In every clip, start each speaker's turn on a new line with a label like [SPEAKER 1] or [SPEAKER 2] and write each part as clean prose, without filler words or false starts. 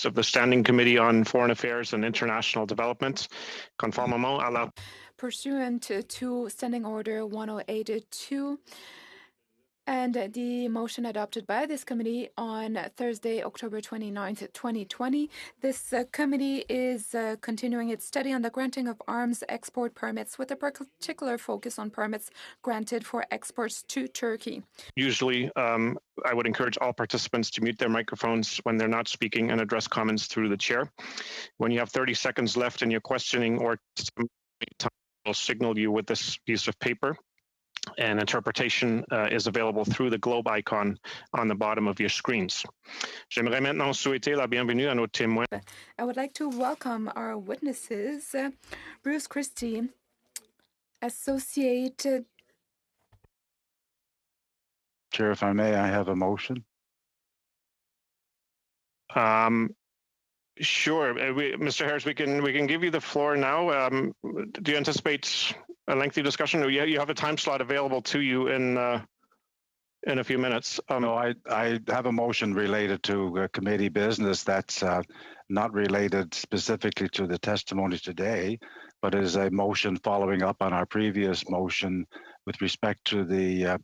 [SPEAKER 1] of the Standing Committee on Foreign Affairs and International Development, conformément à la...
[SPEAKER 2] Pursuant to Standing Order 1082, and the motion adopted by this committee on Thursday, October 29th, 2020. This committee is continuing its study on the granting of arms export permits with a particular focus on permits granted for exports to Turkey.
[SPEAKER 1] Usually, I would encourage all participants to mute their microphones when they're not speaking and address comments through the chair. When you have 30 seconds left in your questioning or time, will signal you with this piece of paper. And interpretation is available through the globe icon on the bottom of your screens. J'aimerais maintenant souhaiter la bienvenue à nos témoins.
[SPEAKER 2] I would like to welcome our witnesses, Bruce Christie, Associated.
[SPEAKER 3] Chair, if I may, I have a motion.
[SPEAKER 1] Sure, Mr. Harris, we can give you the floor now. Do you anticipate a lengthy discussion? Or you have a time slot available to you in a few minutes.
[SPEAKER 3] No, I have a motion related to committee business that's not related specifically to the testimony today, but is a motion following up on our previous motion with respect to the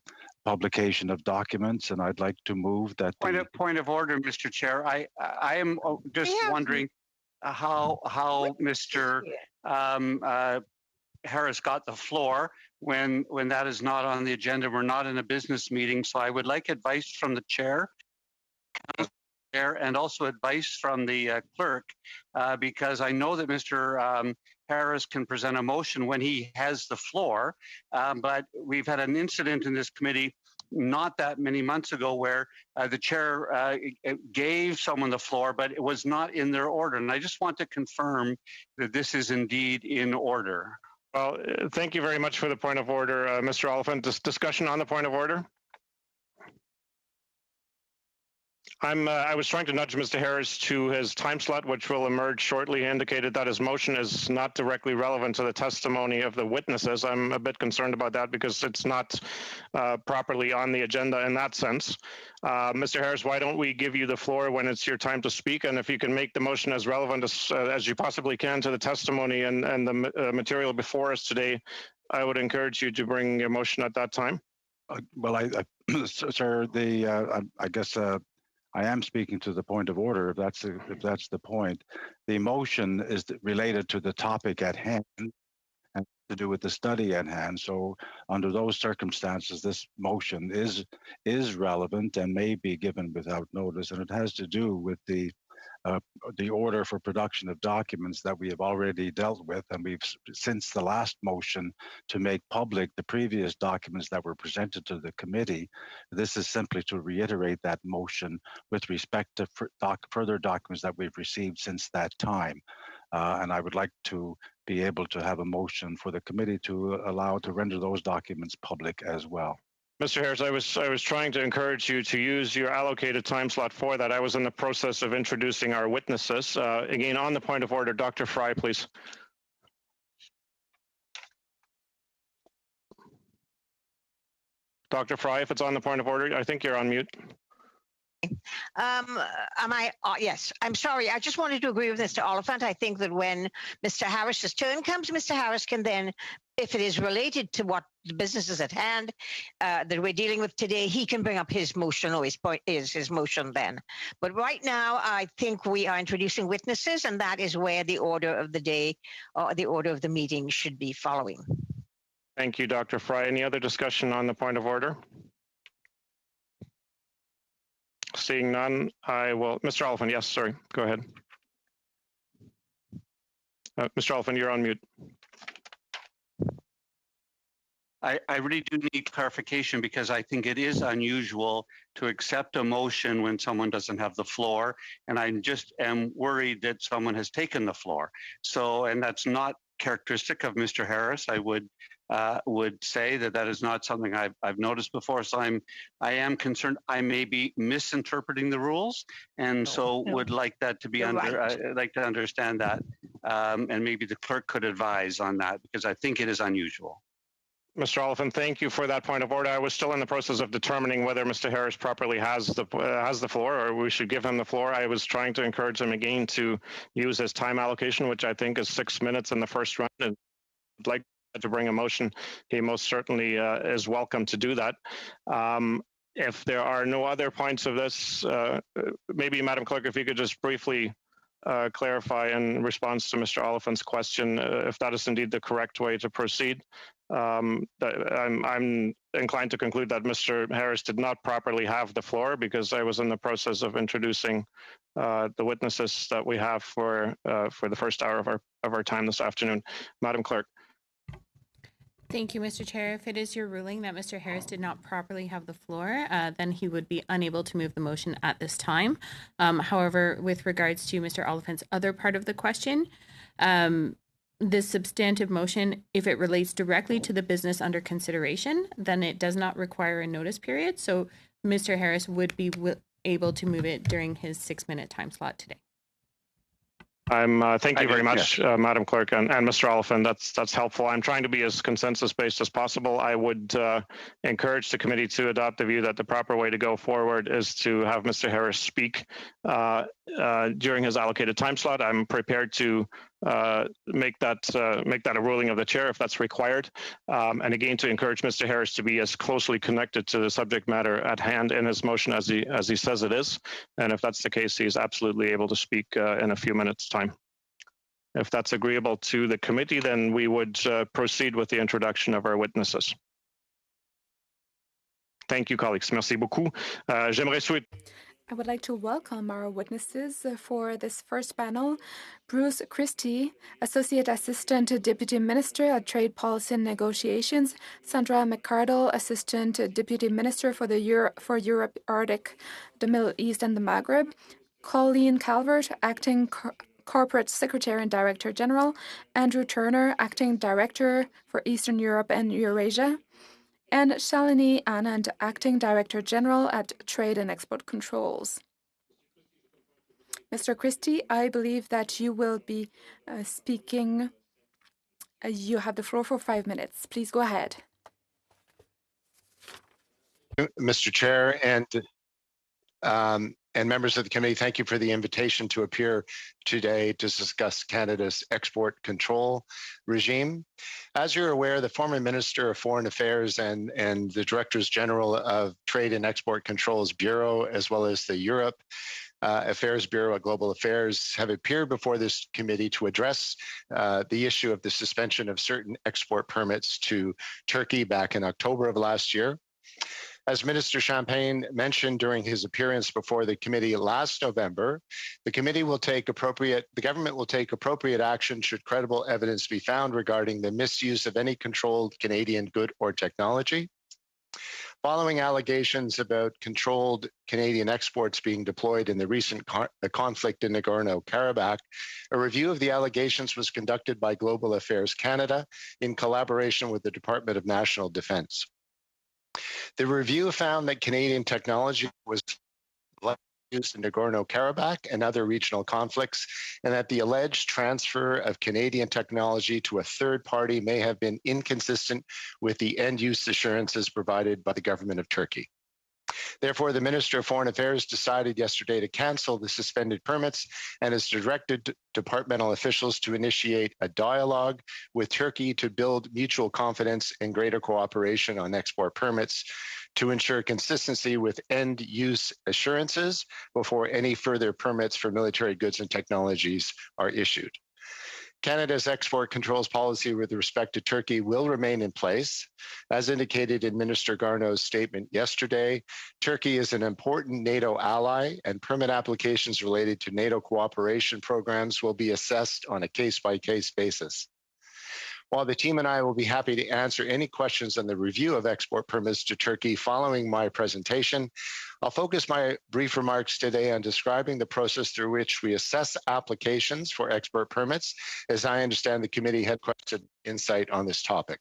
[SPEAKER 3] publication of documents, and I'd like to move that.
[SPEAKER 4] Point of order, Mr. Chair. I am just wondering how Mr. Harris got the floor when that is not on the agenda. We're not in a business meeting, so I would like advice from the chair, and also advice from the clerk, because I know that Mr. Harris can present a motion when he has the floor, but we've had an incident in this committee not that many months ago where the chair gave someone the floor, but it was not in their order. And I just want to confirm that this is indeed in order.
[SPEAKER 1] Well, thank you very much for the point of order, Mr. Oliphant. Discussion on the point of order? I was trying to nudge Mr. Harris to his time slot, which will emerge shortly. He indicated that his motion is not directly relevant to the testimony of the witnesses. I'm a bit concerned about that because it's not properly on the agenda in that sense. Mr. Harris, why don't we give you the floor when it's your time to speak? And if you can make the motion as relevant as you possibly can to the testimony and the material before us today, I would encourage you to bring your motion at that time.
[SPEAKER 3] Well, sir, I guess I am speaking to the point of order, if that's the point. The motion is related to the topic at hand and to do with the study at hand. So under those circumstances, this motion is relevant and may be given without notice, and it has to do with the order for production of documents that we have already dealt with, and we've, since the last motion to make public the previous documents that were presented to the committee, this is simply to reiterate that motion with respect to further documents that we've received since that time. And I would like to be able to have a motion for the committee to allow to render those documents public as well.
[SPEAKER 1] Mr. Harris, I was trying to encourage you to use your allocated time slot for that. I was in the process of introducing our witnesses. Again, on the point of order, Dr. Fry, please. Dr. Fry, if it's on the point of order, I think you're on mute.
[SPEAKER 5] Yes, I'm sorry. I just wanted to agree with Mr. Oliphant. I think that when Mr. Harris's turn comes, Mr. Harris can then, if it is related to what the business is at hand that we're dealing with today, he can bring up his motion or his motion then. But right now, I think we are introducing witnesses, and that is where the order of the day or the order of the meeting should be following.
[SPEAKER 1] Thank you, Dr. Fry. Any other discussion on the point of order? Seeing none, I will. Mr. Oliphant, yes, sorry, go ahead. Mr. Oliphant, you're on mute.
[SPEAKER 4] I really do need clarification because I think it is unusual to accept a motion when someone doesn't have the floor, and I just am worried that someone has taken the floor. So, and that's not characteristic of Mr. Harris. I would say that is not something I've noticed before. So I am concerned I may be misinterpreting the rules, and would like that to be like to understand that, and maybe the clerk could advise on that because I think it is unusual.
[SPEAKER 1] Mr. Oliphant, thank you for that point of order. I was still in the process of determining whether Mr. Harris properly has the floor, or we should give him the floor. I was trying to encourage him again to use his time allocation, which I think is 6 minutes in the first round. And I'd like to bring a motion. He most certainly is welcome to do that. If there are no other points of this, maybe, Madam Clerk, if you could just briefly clarify in response to Mr. Oliphant's question, if that is indeed the correct way to proceed. I'm inclined to conclude that Mr. Harris did not properly have the floor because I was in the process of introducing the witnesses that we have for the first hour of our time this afternoon. Madam Clerk.
[SPEAKER 6] Thank you, Mr. Chair. If it is your ruling that Mr. Harris did not properly have the floor, then he would be unable to move the motion at this time. However, with regards to Mr. Oliphant's other part of the question, this substantive motion, if it relates directly to the business under consideration, then it does not require a notice period. So Mr. Harris would be able to move it during his 6-minute time slot today.
[SPEAKER 1] Thank you very much, Madam Clerk and Mr. Oliphant. That's helpful. I'm trying to be as consensus-based as possible. I would encourage the committee to adopt the view that the proper way to go forward is to have Mr. Harris speak during his allocated time slot. I'm prepared to make that a ruling of the chair if that's required, and again to encourage Mr. Harris to be as closely connected to the subject matter at hand in his motion as he says it is, and if that's the case, he is absolutely able to speak in a few minutes' time. If that's agreeable to the committee, then we would proceed with the introduction of our witnesses. Thank you, colleagues. Merci beaucoup.
[SPEAKER 2] I would like to welcome our witnesses for this first panel. Bruce Christie, Associate Assistant Deputy Minister at Trade Policy and Negotiations. Sandra McCardle, Assistant Deputy Minister for Europe, Arctic, the Middle East and the Maghreb. Colleen Calvert, Acting Corporate Secretary and Director General. Andrew Turner, Acting Director for Eastern Europe and Eurasia. And Shalini Anand, Acting Director General at Trade and Export Controls. Mr. Christie, I believe that you will be speaking. You have the floor for 5 minutes. Please go ahead.
[SPEAKER 7] Mr. Chair and members of the committee, thank you for the invitation to appear today to discuss Canada's export control regime. As you're aware, the former Minister of Foreign Affairs and the Directors General of Trade and Export Controls Bureau, as well as the Europe Affairs Bureau at Global Affairs, have appeared before this committee to address the issue of the suspension of certain export permits to Turkey back in October of last year. As Minister Champagne mentioned during his appearance before the committee last November, the government will take appropriate action should credible evidence be found regarding the misuse of any controlled Canadian good or technology. Following allegations about controlled Canadian exports being deployed in the recent conflict in Nagorno-Karabakh, a review of the allegations was conducted by Global Affairs Canada in collaboration with the Department of National Defence. The review found that Canadian technology was used in Nagorno-Karabakh and other regional conflicts, and that the alleged transfer of Canadian technology to a third party may have been inconsistent with the end-use assurances provided by the government of Turkey. Therefore, the Minister of Foreign Affairs decided yesterday to cancel the suspended permits and has directed departmental officials to initiate a dialogue with Turkey to build mutual confidence and greater cooperation on export permits to ensure consistency with end-use assurances before any further permits for military goods and technologies are issued. Canada's export controls policy with respect to Turkey will remain in place. As indicated in Minister Garneau's statement yesterday, Turkey is an important NATO ally, and permit applications related to NATO cooperation programs will be assessed on a case-by-case basis. While the team and I will be happy to answer any questions on the review of export permits to Turkey following my presentation, I'll focus my brief remarks today on describing the process through which we assess applications for export permits, as I understand the committee had requested insight on this topic.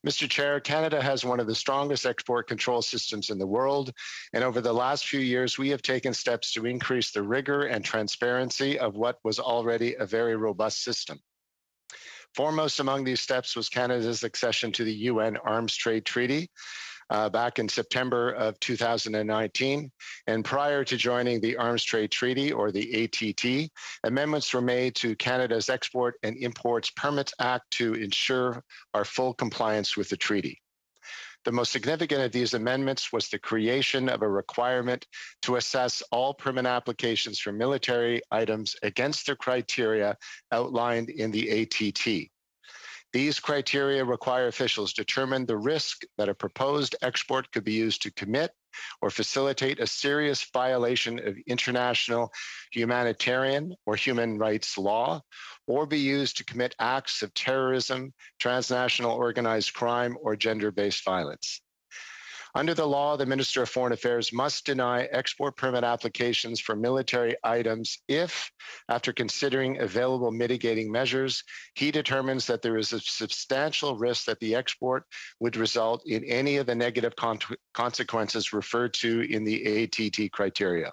[SPEAKER 7] Mr. Chair, Canada has one of the strongest export control systems in the world, and over the last few years, we have taken steps to increase the rigor and transparency of what was already a very robust system. Foremost among these steps was Canada's accession to the UN Arms Trade Treaty back in September of 2019. And prior to joining the Arms Trade Treaty, or the ATT, amendments were made to Canada's Export and Imports Permits Act to ensure our full compliance with the treaty. The most significant of these amendments was the creation of a requirement to assess all permit applications for military items against the criteria outlined in the ATT. These criteria require officials determine the risk that a proposed export could be used to commit or facilitate a serious violation of international humanitarian or human rights law, or be used to commit acts of terrorism, transnational organized crime, or gender-based violence. Under the law, the Minister of Foreign Affairs must deny export permit applications for military items if, after considering available mitigating measures, he determines that there is a substantial risk that the export would result in any of the negative consequences referred to in the ATT criteria.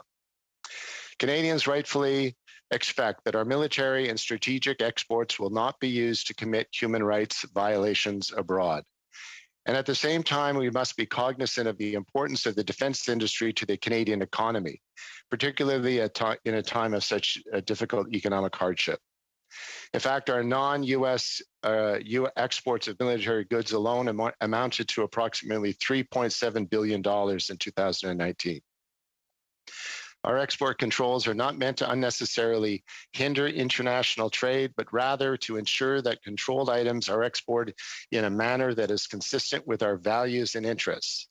[SPEAKER 7] Canadians rightfully expect that our military and strategic exports will not be used to commit human rights violations abroad. And at the same time, we must be cognizant of the importance of the defense industry to the Canadian economy, particularly in a time of such a difficult economic hardship. In fact, our non-US exports of military goods alone amounted to approximately $3.7 billion in 2019. Our export controls are not meant to unnecessarily hinder international trade, but rather to ensure that controlled items are exported in a manner that is consistent with our values and interests.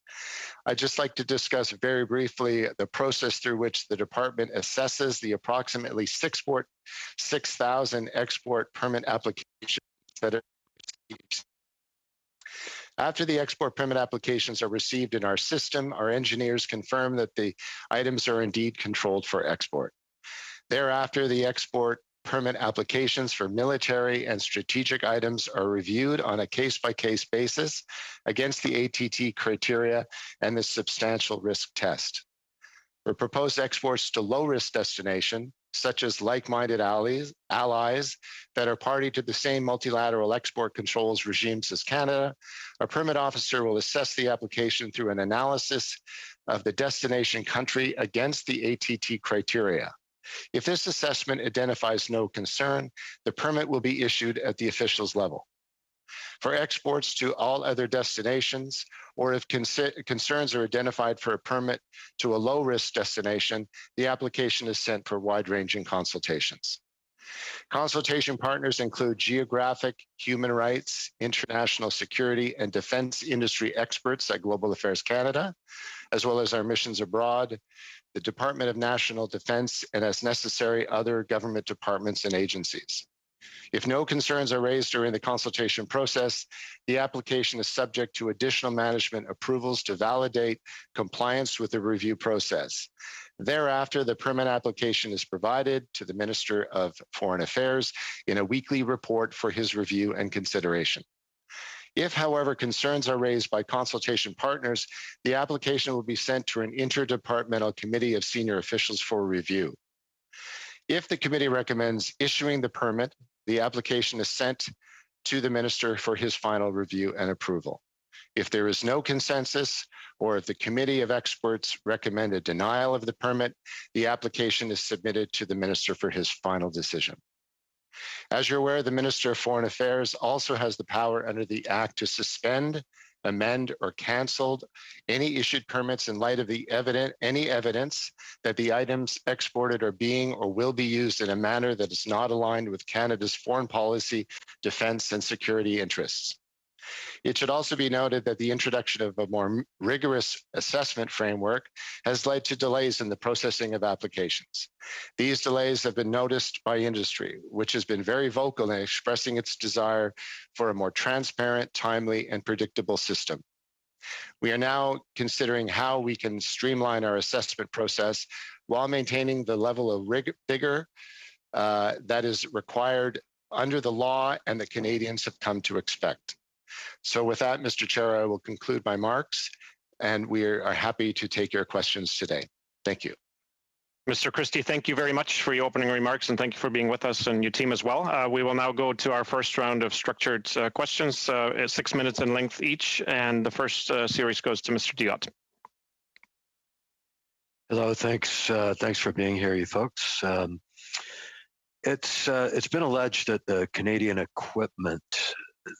[SPEAKER 7] I'd just like to discuss very briefly the process through which the department assesses the approximately 6,000 export permit applications that are received. After the export permit applications are received in our system, our engineers confirm that the items are indeed controlled for export. Thereafter, the export permit applications for military and strategic items are reviewed on a case-by-case basis against the ATT criteria and the substantial risk test. For proposed exports to low-risk destination, such as like-minded allies that are party to the same multilateral export controls regimes as Canada, a permit officer will assess the application through an analysis of the destination country against the ATT criteria. If this assessment identifies no concern, the permit will be issued at the official's level. For exports to all other destinations, or if concerns are identified for a permit to a low-risk destination, the application is sent for wide-ranging consultations. Consultation partners include geographic, human rights, international security, and defense industry experts at Global Affairs Canada, as well as our missions abroad, the Department of National Defense, and as necessary, other government departments and agencies. If no concerns are raised during the consultation process, the application is subject to additional management approvals to validate compliance with the review process. Thereafter, the permit application is provided to the Minister of Foreign Affairs in a weekly report for his review and consideration. If, however, concerns are raised by consultation partners, the application will be sent to an interdepartmental committee of senior officials for review. If the committee recommends issuing the permit, the application is sent to the minister for his final review and approval. If there is no consensus, or if the committee of experts recommend a denial of the permit, the application is submitted to the minister for his final decision. As you're aware, the Minister of Foreign Affairs also has the power under the Act to suspend, amend, or cancel any issued permits in light of any evidence that the items exported are being or will be used in a manner that is not aligned with Canada's foreign policy, defense, and security interests. It should also be noted that the introduction of a more rigorous assessment framework has led to delays in the processing of applications. These delays have been noticed by industry, which has been very vocal in expressing its desire for a more transparent, timely, and predictable system. We are now considering how we can streamline our assessment process while maintaining the level of rigor that is required under the law and that Canadians have come to expect. So with that, Mr. Chair, I will conclude my remarks, and we are happy to take your questions today. Thank you.
[SPEAKER 1] Mr. Christie, thank you very much for your opening remarks, and thank you for being with us and your team as well. We will now go to our first round of structured questions, 6 minutes in length each, and the first series goes to Mr. Diot.
[SPEAKER 8] Hello, thanks for being here, you folks. It's been alleged that the Canadian equipment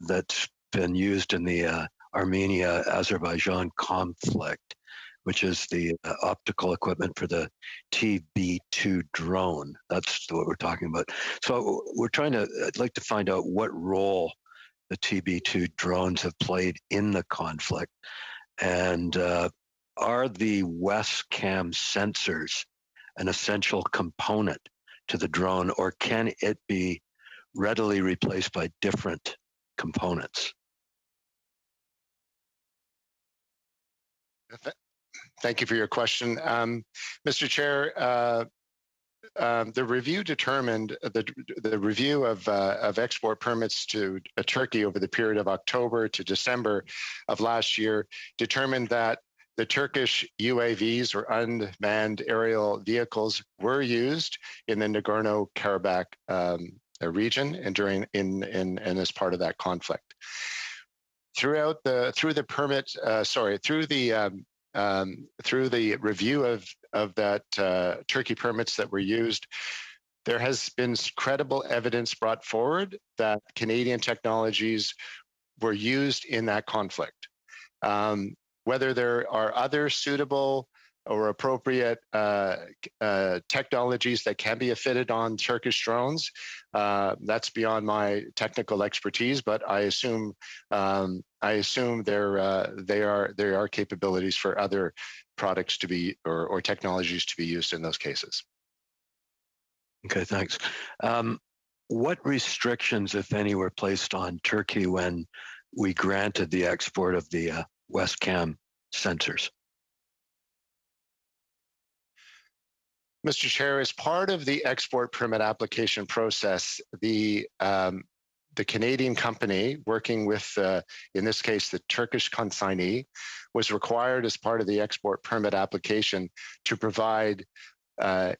[SPEAKER 8] that's been used in the Armenia-Azerbaijan conflict, which is the optical equipment for the TB2 drone. That's what we're talking about. So I'd like to find out what role the TB2 drones have played in the conflict. And are the WESCAM sensors an essential component to the drone, or can it be readily replaced by different components?
[SPEAKER 7] Thank you for your question. Mr. Chair, the review determined the review of export permits to Turkey over the period of October to December of last year determined that the Turkish UAVs, or unmanned aerial vehicles, were used in the Nagorno-Karabakh region and as part of that conflict. Through the review of that Turkey permits that were used, there has been credible evidence brought forward that Canadian technologies were used in that conflict. Whether there are other suitable or appropriate technologies that can be fitted on Turkish drones, that's beyond my technical expertise, but I assume there are capabilities for other products to be or technologies to be used in those cases.
[SPEAKER 8] Okay, thanks. What restrictions, if any, were placed on Turkey when we granted the export of the WESCAM sensors?
[SPEAKER 7] Mr. Chair, as part of the export permit application process, the Canadian company working with, in this case, the Turkish consignee, was required as part of the export permit application to provide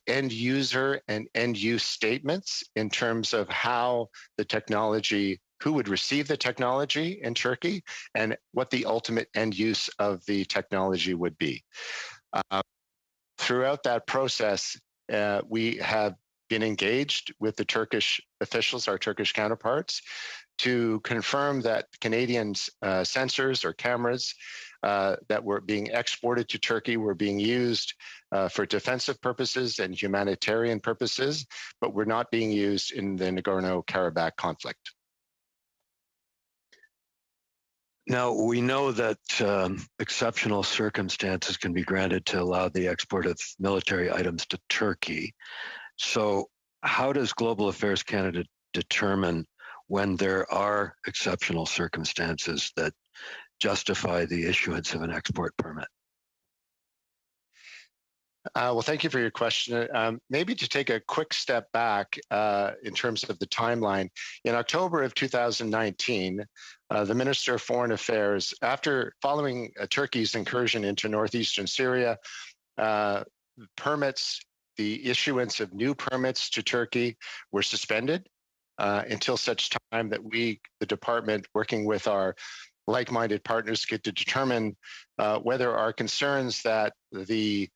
[SPEAKER 7] end user and end use statements in terms of how the technology, who would receive the technology in Turkey, and what the ultimate end use of the technology would be. Throughout that process, we have been engaged with the Turkish officials, our Turkish counterparts, to confirm that Canadian sensors or cameras that were being exported to Turkey were being used for defensive purposes and humanitarian purposes, but were not being used in the Nagorno-Karabakh conflict.
[SPEAKER 8] Now, we know that exceptional circumstances can be granted to allow the export of military items to Turkey. So how does Global Affairs Canada determine when there are exceptional circumstances that justify the issuance of an export permit?
[SPEAKER 7] Well, thank you for your question. Maybe to take a quick step back in terms of the timeline, in October of 2019, the Minister of Foreign Affairs, following Turkey's incursion into northeastern Syria, permits, the issuance of new permits to Turkey were suspended until such time that we, the department, working with our like-minded partners, get to determine whether our concerns that the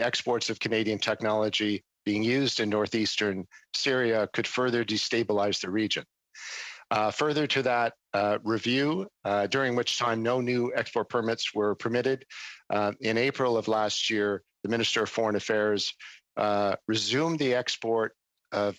[SPEAKER 7] exports of Canadian technology being used in northeastern Syria could further destabilize the region. Further to that review, during which time no new export permits were permitted, in April of last year, the Minister of Foreign Affairs resumed the export of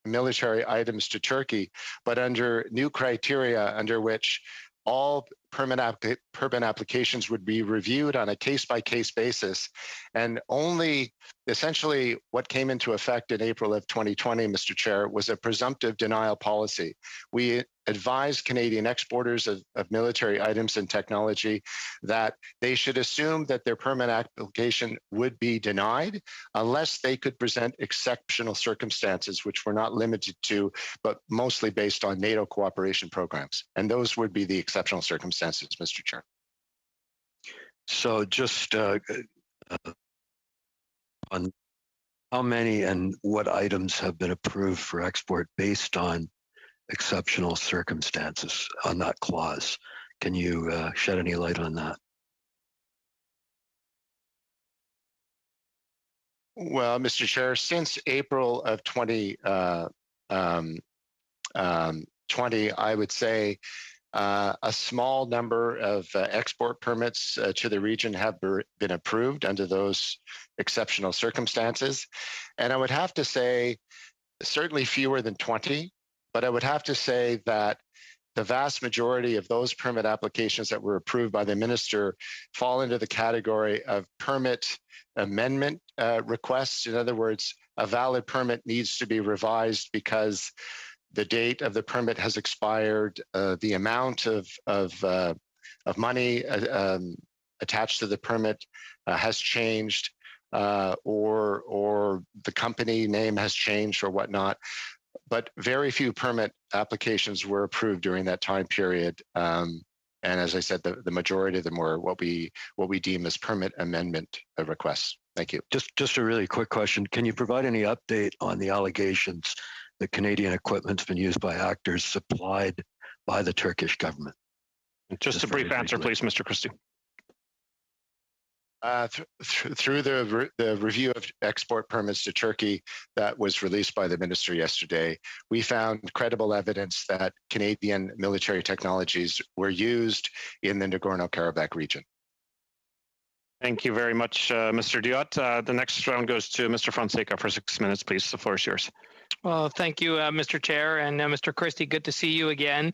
[SPEAKER 7] military items to Turkey, but under new criteria under which all permit applications would be reviewed on a case-by-case basis, and only essentially what came into effect in April of 2020, Mr. Chair, was a presumptive denial policy. We advised Canadian exporters of military items and technology that they should assume that their permit application would be denied unless they could present exceptional circumstances, which were not limited to, but mostly based on NATO cooperation programs. And those would be the exceptional circumstances, Mr. Chair.
[SPEAKER 8] So just on How many and what items have been approved for export based on exceptional circumstances on that clause? Can you shed any light on that?
[SPEAKER 7] Well, Mr. Chair, since April of 2020, I would say a small number of export permits to the region have been approved under those exceptional circumstances. And I would have to say, certainly fewer than 20, but I would have to say that the vast majority of those permit applications that were approved by the minister fall into the category of permit amendment requests. In other words, a valid permit needs to be revised because the date of the permit has expired, the amount of money attached to the permit has changed, or the company name has changed or whatnot. But very few permit applications were approved during that time period. And as I said, the majority of them were what we deem as permit amendment requests. Thank you.
[SPEAKER 8] Just a really quick question. Can you provide any update on the allegations that Canadian equipment's been used by actors supplied by the Turkish government?
[SPEAKER 1] Just a brief answer, please, Mr. Christie.
[SPEAKER 7] Through the review of export permits to Turkey that was released by the minister yesterday, we found credible evidence that Canadian military technologies were used in the Nagorno-Karabakh region.
[SPEAKER 1] Thank you very much, Mr. Diot. The next round goes to Mr. Fonseca for 6 minutes, please. The floor is yours.
[SPEAKER 9] Well, thank you, Mr. Chair, and Mr. Christie, good to see you again.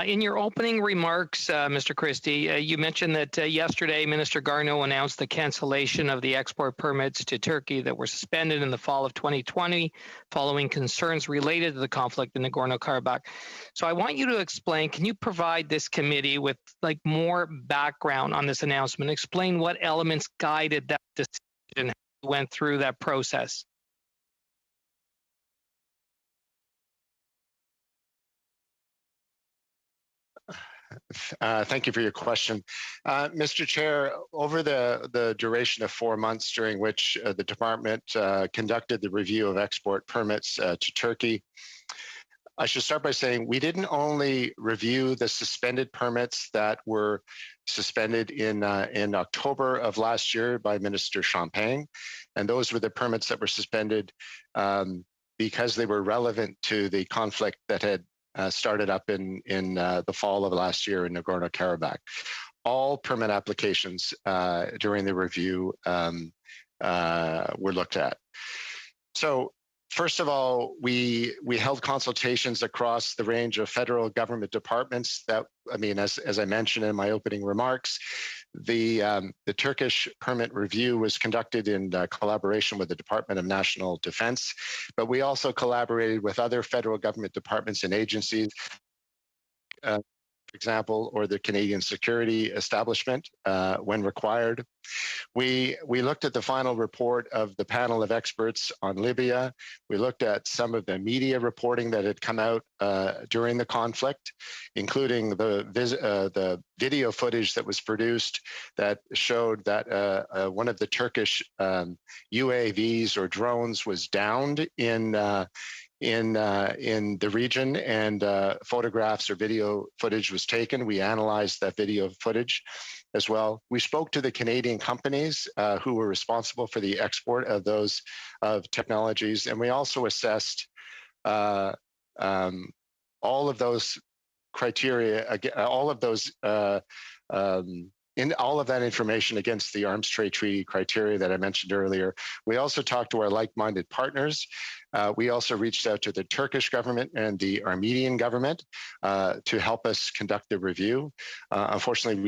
[SPEAKER 9] In your opening remarks, Mr. Christie, you mentioned that yesterday Minister Garneau announced the cancellation of the export permits to Turkey that were suspended in the fall of 2020 following concerns related to the conflict in Nagorno-Karabakh. So I want you to explain, can you provide this committee with more background on this announcement? Explain what elements guided that decision, went through that process.
[SPEAKER 7] Thank you for your question. Mr. Chair, over the duration of 4 months during which the department conducted the review of export permits to Turkey, I should start by saying we didn't only review the suspended permits that were suspended in October of last year by Minister Champagne, and those were the permits that were suspended because they were relevant to the conflict that had started up in the fall of last year in Nagorno-Karabakh. All permit applications during the review were looked at. So first of all, we held consultations across the range of federal government departments that, as I mentioned in my opening remarks, the Turkish permit review was conducted in collaboration with the Department of National Defense, but we also collaborated with other federal government departments and agencies, for example, or the Canadian Security Establishment when required. We looked at the final report of the panel of experts on Libya. We looked at some of the media reporting that had come out during the conflict, including the video footage that was produced that showed that one of the Turkish UAVs or drones was downed in the region, and photographs or video footage was taken. We analyzed that video footage as well. We spoke to the Canadian companies who were responsible for the export of those technologies, and we also assessed all of those criteria, all of those in all of that information against the Arms Trade Treaty criteria that I mentioned earlier. We also talked to our like-minded partners. We also reached out to the Turkish government and the Armenian government to help us conduct the review. Unfortunately,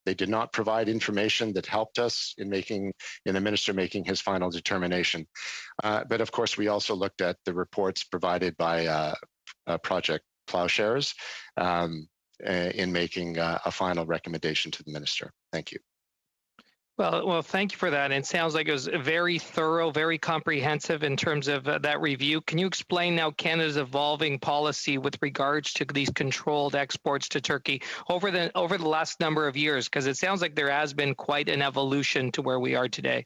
[SPEAKER 7] they did not provide information that helped us in the minister making his final determination. But of course, we also looked at the reports provided by Project Plowshares in making a final recommendation to the minister. Thank you.
[SPEAKER 9] Well, thank you for that. It sounds like it was very thorough, very comprehensive in terms of that review. Can you explain now Canada's evolving policy with regards to these controlled exports to Turkey over the last number of years? Because it sounds like there has been quite an evolution to where we are today.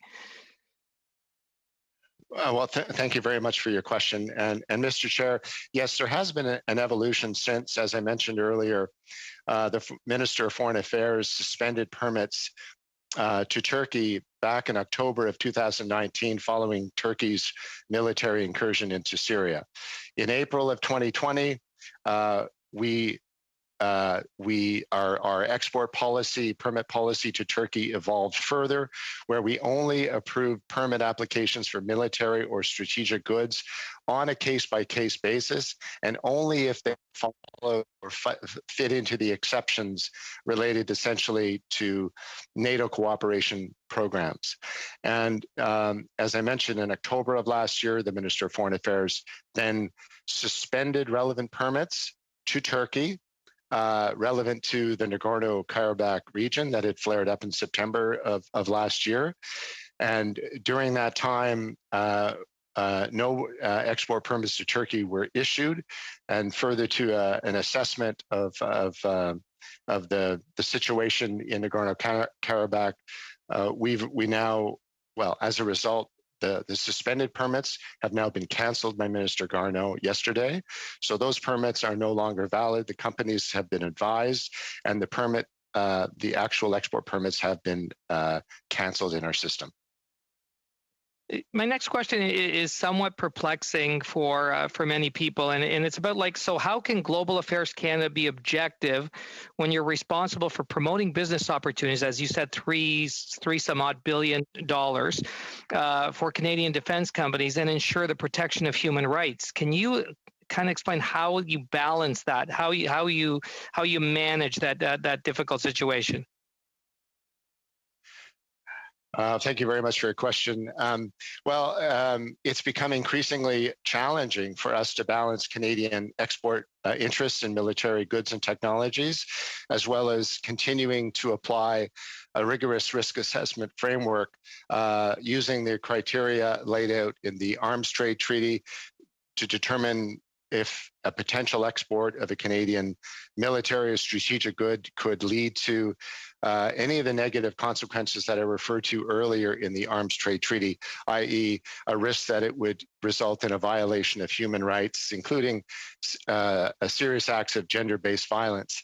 [SPEAKER 7] Thank you very much for your question. And Mr. Chair, yes, there has been an evolution since, as I mentioned earlier, the Minister of Foreign Affairs suspended permits to Turkey back in October of 2019 following Turkey's military incursion into Syria. In April of 2020, our export policy, permit policy to Turkey evolved further, where we only approved permit applications for military or strategic goods on a case-by-case basis, and only if they follow or fit into the exceptions related essentially to NATO cooperation programs. And as I mentioned, in October of last year, the Minister of Foreign Affairs then suspended relevant permits to Turkey relevant to the Nagorno-Karabakh region that had flared up in September of last year. And during that time, no export permits to Turkey were issued. And further to an assessment of the situation in Nagorno-Karabakh, we now, well, as a result, the suspended permits have now been canceled by Minister Garneau yesterday. So those permits are no longer valid. The companies have been advised, and the actual export permits have been canceled in our system.
[SPEAKER 9] My next question is somewhat perplexing for many people, and it's about so how can Global Affairs Canada be objective when you're responsible for promoting business opportunities, as you said, three some odd $billion for Canadian defense companies, and ensure the protection of human rights? Can you kind of explain how you balance that, how you manage that difficult situation?
[SPEAKER 7] Thank you very much for your question. It's become increasingly challenging for us to balance Canadian export interests in military goods and technologies, as well as continuing to apply a rigorous risk assessment framework using the criteria laid out in the Arms Trade Treaty to determine if a potential export of a Canadian military or strategic good could lead to any of the negative consequences that I referred to earlier in the Arms Trade Treaty, i.e. a risk that it would result in a violation of human rights, including a serious acts of gender-based violence.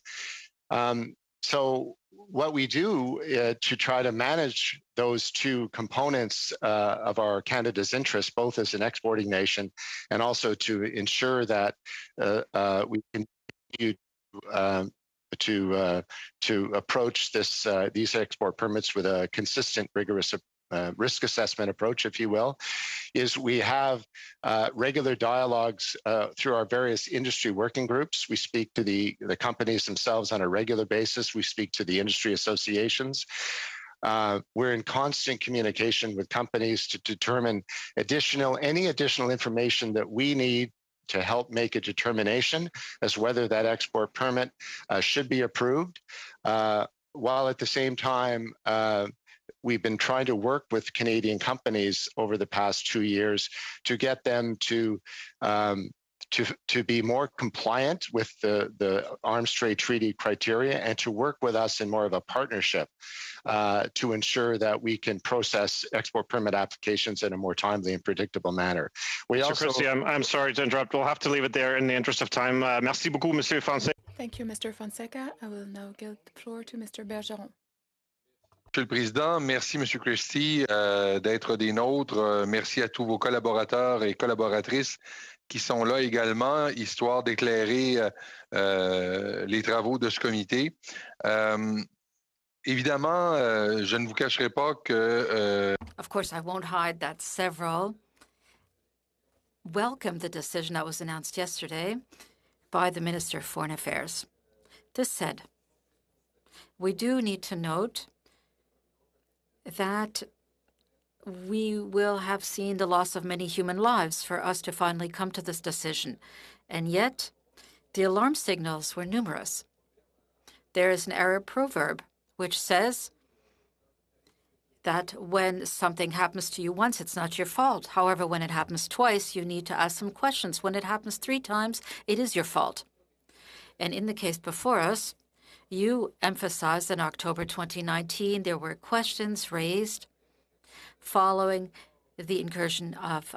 [SPEAKER 7] So what we do to try to manage those two components of our Canada's interests, both as an exporting nation and also to ensure that we continue to approach these export permits with a consistent, rigorous risk assessment approach, if you will, is we have regular dialogues through our various industry working groups. We speak to the companies themselves on a regular basis. We speak to the industry associations. We're in constant communication with companies to determine any additional information that we need to help make a determination as whether that export permit should be approved, while at the same time, we've been trying to work with Canadian companies over the past 2 years to get them to be more compliant with the Arms Trade Treaty criteria and to work with us in more of a partnership to ensure that we can process export permit applications in a more timely and predictable manner.
[SPEAKER 1] Mr. Christie, I'm sorry to interrupt. We'll have to leave it there in the interest of time. Merci beaucoup, Monsieur Fonseca.
[SPEAKER 2] Thank you, Mr. Fonseca. I will now give the floor to Mr. Bergeron.
[SPEAKER 10] Monsieur le Président, merci, Monsieur Christie, d'être des nôtres. Merci à tous vos collaborateurs et collaboratrices qui sont là également, histoire d'éclairer les travaux de ce comité. Évidemment, je ne vous cacherai pas que...
[SPEAKER 11] Of course, I won't hide that several welcome the decision that was announced yesterday by the Minister of Foreign Affairs. This said, we do need to note that we will have seen the loss of many human lives for us to finally come to this decision. And yet, the alarm signals were numerous. There is an Arab proverb which says that when something happens to you once, it's not your fault. However, when it happens twice, you need to ask some questions. When it happens 3 times, it is your fault. And in the case before us, you emphasized in October 2019 there were questions raised following the incursion of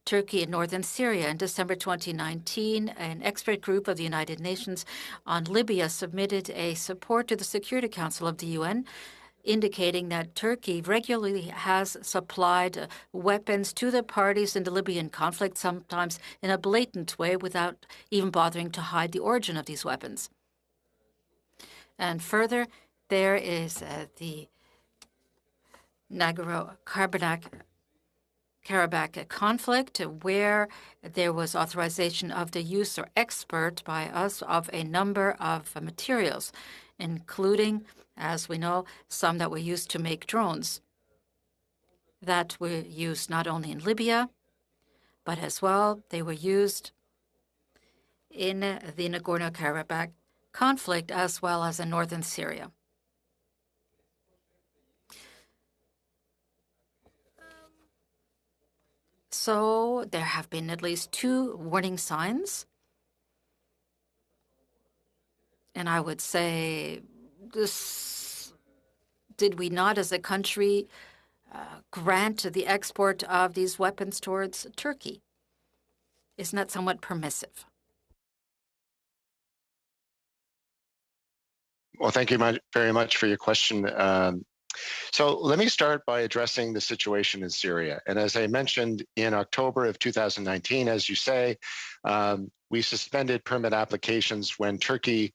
[SPEAKER 11] Turkey in northern Syria. In December 2019, an expert group of the United Nations on Libya submitted a support to the Security Council of the UN, indicating that Turkey regularly has supplied weapons to the parties in the Libyan conflict, sometimes in a blatant way, without even bothering to hide the origin of these weapons. And further, there is the Nagorno-Karabakh conflict, where there was authorization of the use or export by us of a number of materials, including, as we know, some that were used to make drones that were used not only in Libya, but as well they were used in the Nagorno-Karabakh conflict as well as in northern Syria. So there have been at least 2 warning signs. And I would say, did we not as a country grant the export of these weapons towards Turkey? Isn't that somewhat permissive?
[SPEAKER 7] Well, thank you very much for your question. So let me start by addressing the situation in Syria. And as I mentioned, in October of 2019, as you say, we suspended permit applications when Turkey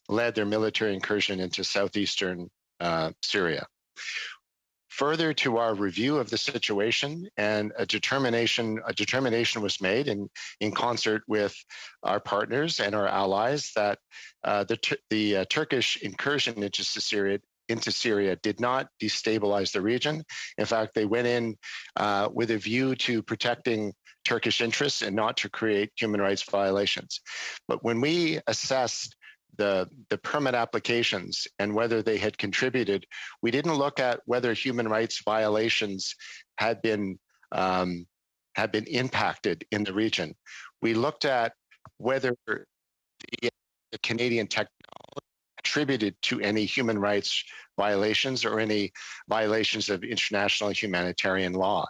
[SPEAKER 7] led their military incursion into southeastern Syria. Further to our review of the situation, and a determination was made in concert with our partners and our allies that the Turkish incursion into Syria did not destabilize the region. In fact, they went in with a view to protecting Turkish interests and not to create human rights violations. But when we assessed the permit applications and whether they had contributed, we didn't look at whether human rights violations had been impacted in the region. We looked at whether the Canadian technology attributed to any human rights violations or any violations of international humanitarian law.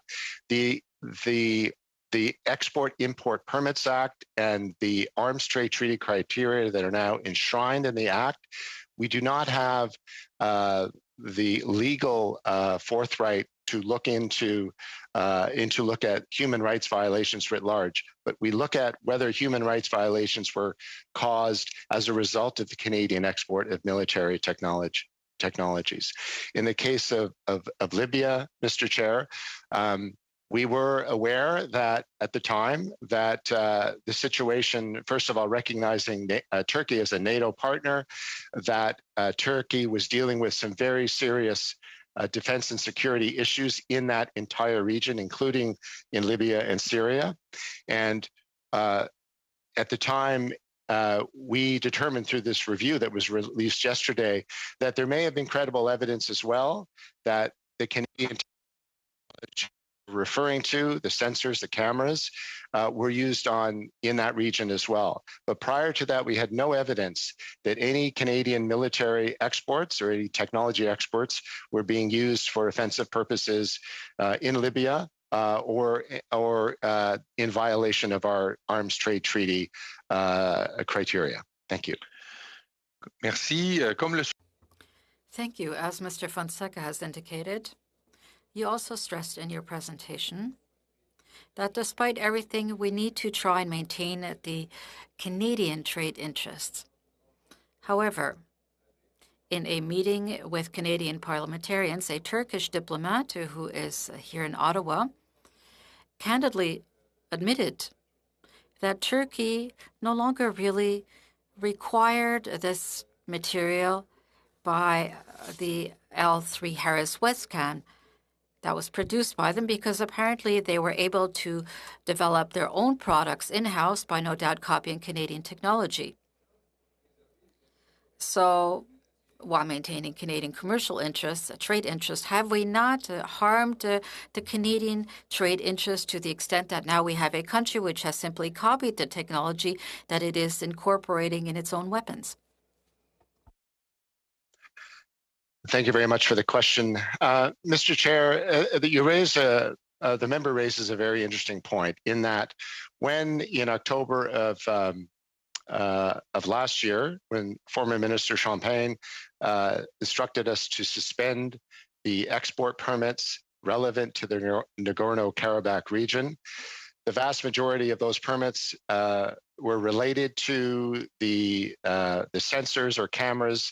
[SPEAKER 7] The Export-Import Permits Act and the Arms Trade Treaty criteria that are now enshrined in the Act, we do not have the legal forthright to look look at human rights violations writ large, but we look at whether human rights violations were caused as a result of the Canadian export of military technologies. In the case of Libya, Mr. Chair, we were aware that at the time that the situation, first of all, recognizing Turkey as a NATO partner, that Turkey was dealing with some very serious defense and security issues in that entire region, including in Libya and Syria. And at the time, we determined through this review that was released yesterday that there may have been credible evidence as well that the Canadian referring to, the sensors, the cameras, were used in that region as well. But prior to that, we had no evidence that any Canadian military exports or any technology exports were being used for offensive purposes in Libya or in violation of our Arms Trade Treaty criteria. Thank you.
[SPEAKER 10] Merci.
[SPEAKER 11] Thank you. As Mr. Fonseca has indicated, you also stressed in your presentation that despite everything, we need to try and maintain the Canadian trade interests. However, in a meeting with Canadian parliamentarians, a Turkish diplomat who is here in Ottawa candidly admitted that Turkey no longer really required this material by the L3 Harris Westcan that was produced by them, because apparently they were able to develop their own products in-house by no doubt copying Canadian technology. So while maintaining Canadian commercial interests, trade interests, have we not harmed the Canadian trade interests to the extent that now we have a country which has simply copied the technology that it is incorporating in its own weapons?
[SPEAKER 7] Thank you very much for the question. Mr. Chair, the member raises a very interesting point in that when in October of last year, when former Minister Champagne instructed us to suspend the export permits relevant to the Nagorno-Karabakh region, the vast majority of those permits were related to the sensors or cameras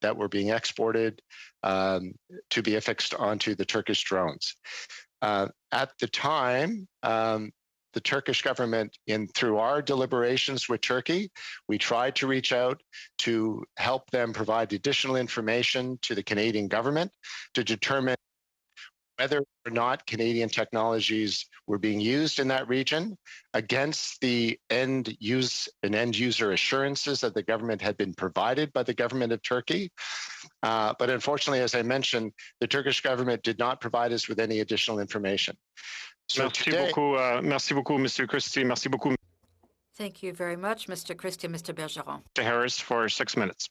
[SPEAKER 7] that were being exported to be affixed onto the Turkish drones. At the time, the Turkish government, through our deliberations with Turkey, we tried to reach out to help them provide additional information to the Canadian government to determine whether or not Canadian technologies were being used in that region against the end user assurances that the government had been provided by the government of Turkey. But unfortunately, as I mentioned, the Turkish government did not provide us with any additional information. So
[SPEAKER 1] merci beaucoup, Mr. Christie. Merci beaucoup,
[SPEAKER 11] Thank you very much, Mr. Christie, Mr. Bergeron.
[SPEAKER 1] Mr. Harris, for 6 minutes.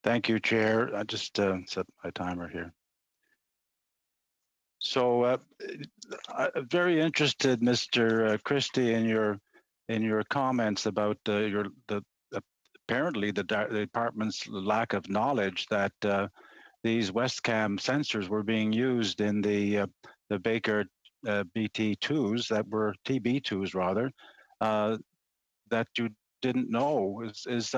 [SPEAKER 3] Thank you, Chair. I just set my timer here. So, I'm very interested, Mr. Christie, in your comments about apparently the department's lack of knowledge that these Westcam sensors were being used in the Baker BT2s that were TB2s rather, that you didn't know. Is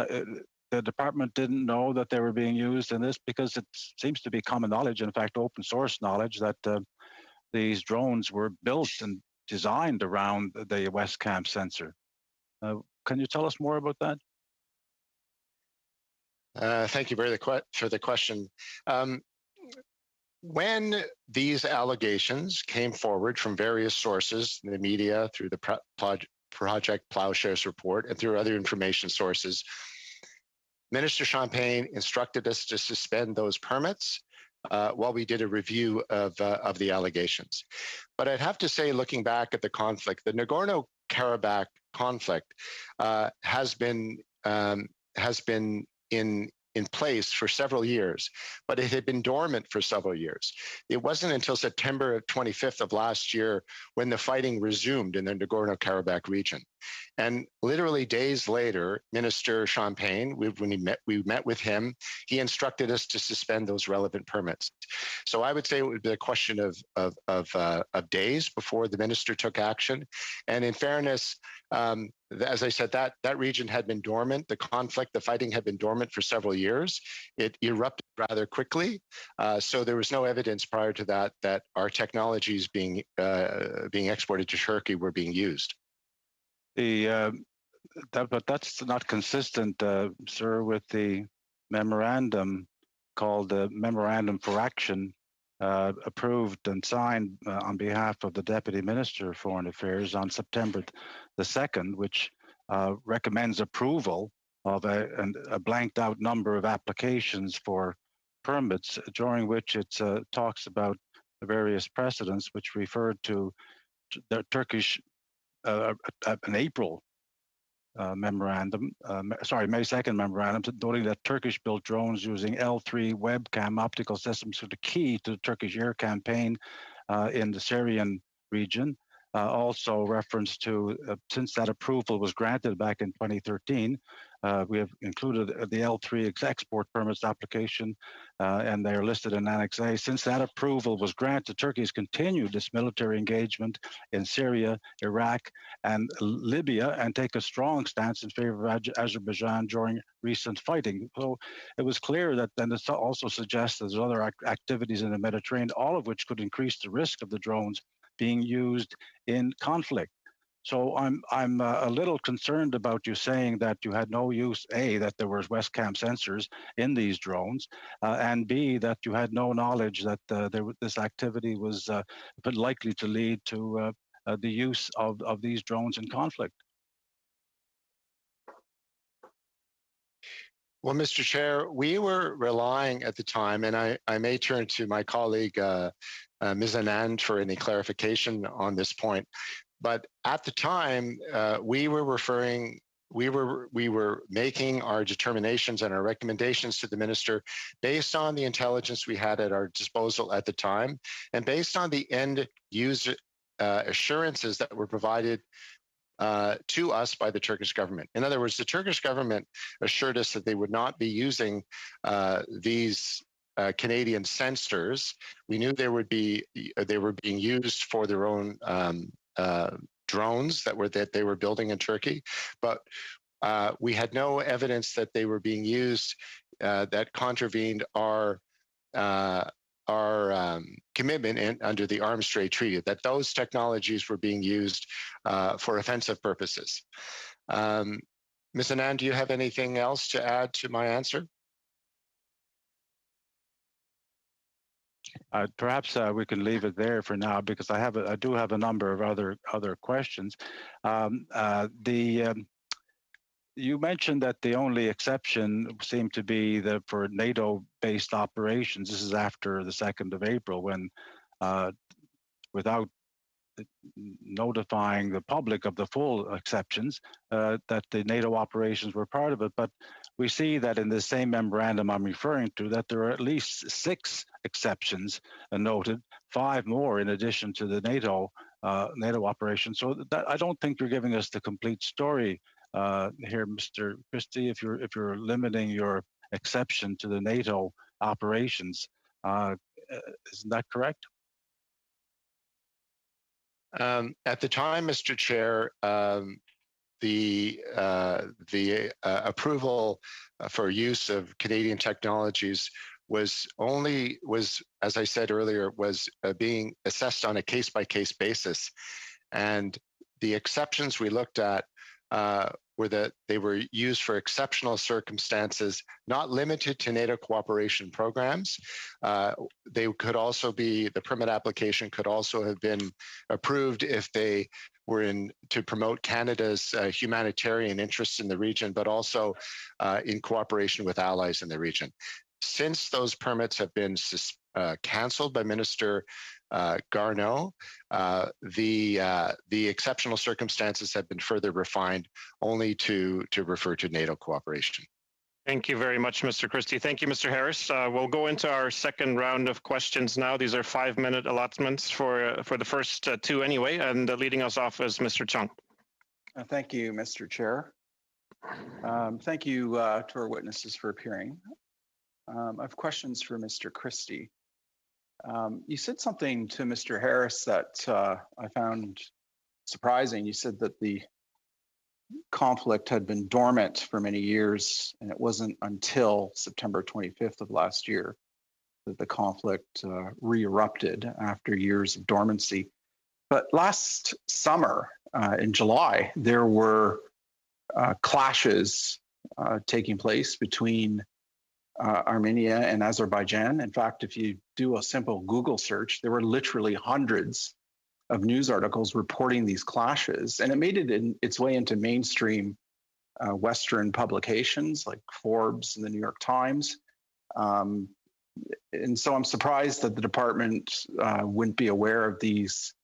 [SPEAKER 3] the department didn't know that they were being used in this, because it seems to be common knowledge, in fact, open source knowledge, that these drones were built and designed around the Westcam sensor. Can you tell us more about that?
[SPEAKER 7] Thank you for the question. When these allegations came forward from various sources, in the media, through the Project Plowshares report, and through other information sources, Minister Champagne instructed us to suspend those permits while we did a review of the allegations. But I'd have to say, looking back at the conflict, the Nagorno-Karabakh conflict has been in place for several years, but it had been dormant for several years. It wasn't until September 25th of last year when the fighting resumed in the Nagorno-Karabakh region. And literally days later, Minister Champagne, when we met with him, he instructed us to suspend those relevant permits. So I would say it would be a question of days before the minister took action. And in fairness, as I said, that region had been dormant. The conflict, the fighting had been dormant for several years. It erupted rather quickly. So there was no evidence prior to that our technologies being exported to Turkey were being used.
[SPEAKER 3] But that's not consistent, sir, with the memorandum called the Memorandum for Action, approved and signed on behalf of the Deputy Minister of Foreign Affairs on September the 2nd, which recommends approval of a blanked out number of applications for permits, during which it talks about the various precedents which referred to the Turkish an April memorandum, May 2nd memorandum, noting that Turkish-built drones using L3 webcam optical systems were the key to the Turkish air campaign in the Syrian region. Also reference to, since that approval was granted back in 2013, we have included the L3 export permits application, and they are listed in Annex A. Since that approval was granted, Turkey has continued its military engagement in Syria, Iraq, and Libya, and take a strong stance in favor of Azerbaijan during recent fighting. So it was clear that, and it also suggests there's other activities in the Mediterranean, all of which could increase the risk of the drones being used in conflict. So I'm a little concerned about you saying that you had no use, A, that there was Westcam sensors in these drones, and B, that you had no knowledge that this activity was likely to lead to the use of these drones in conflict.
[SPEAKER 7] Well, Mr. Chair, we were relying at the time, and I may turn to my colleague, Ms. Anand, for any clarification on this point. But at the time, we were we were making our determinations and our recommendations to the minister based on the intelligence we had at our disposal at the time, and based on the end user assurances that were provided to us by the Turkish government. In other words, the Turkish government assured us that they would not be using these Canadian sensors. We knew they were being used for their own drones that they were building in Turkey, but we had no evidence that they were being used that contravened our commitment under the Arms Trade Treaty, that those technologies were being used for offensive purposes. Ms. Anand, do you have anything else to add to my answer?
[SPEAKER 3] Perhaps we can leave it there for now, because I do have a number of other questions. You mentioned that the only exception seemed to be for NATO-based operations. This is after the 2nd of April, when without notifying the public of the full exceptions, that the NATO operations were part of it. But we see that in the same memorandum I'm referring to, that there are at least 6 exceptions noted, 5 more in addition to the NATO operations. So I don't think you're giving us the complete story here, Mr. Christie, if you're limiting your exception to the NATO operations. Isn't that correct?
[SPEAKER 7] At the time, Mr. Chair, the approval for use of Canadian technologies was, as I said earlier, was being assessed on a case-by-case basis. And the exceptions we looked at were that they were used for exceptional circumstances, not limited to NATO cooperation programs. They could also be, the permit application could also have been approved if they were to promote Canada's humanitarian interests in the region, but also in cooperation with allies in the region. Since those permits have been canceled by Minister Garneau, the exceptional circumstances have been further refined only to refer to NATO cooperation.
[SPEAKER 1] Thank you very much, Mr. Christie. Thank you, Mr. Harris. We'll go into our second round of questions now. These are 5-minute allotments for the first 2 anyway, and leading us off is Mr. Chung.
[SPEAKER 12] Thank you, Mr. Chair. Thank you to our witnesses for appearing. I have questions for Mr. Christie. You said something to Mr. Harris that I found surprising. You said that the conflict had been dormant for many years, and it wasn't until September 25th of last year that the conflict re-erupted after years of dormancy. But last summer, in July, there were clashes taking place between Armenia and Azerbaijan. In fact, if you do a simple Google search, there were literally hundreds of news articles reporting these clashes, and it made it its way into mainstream Western publications like Forbes and the New York Times. And so I'm surprised that the department wouldn't be aware of these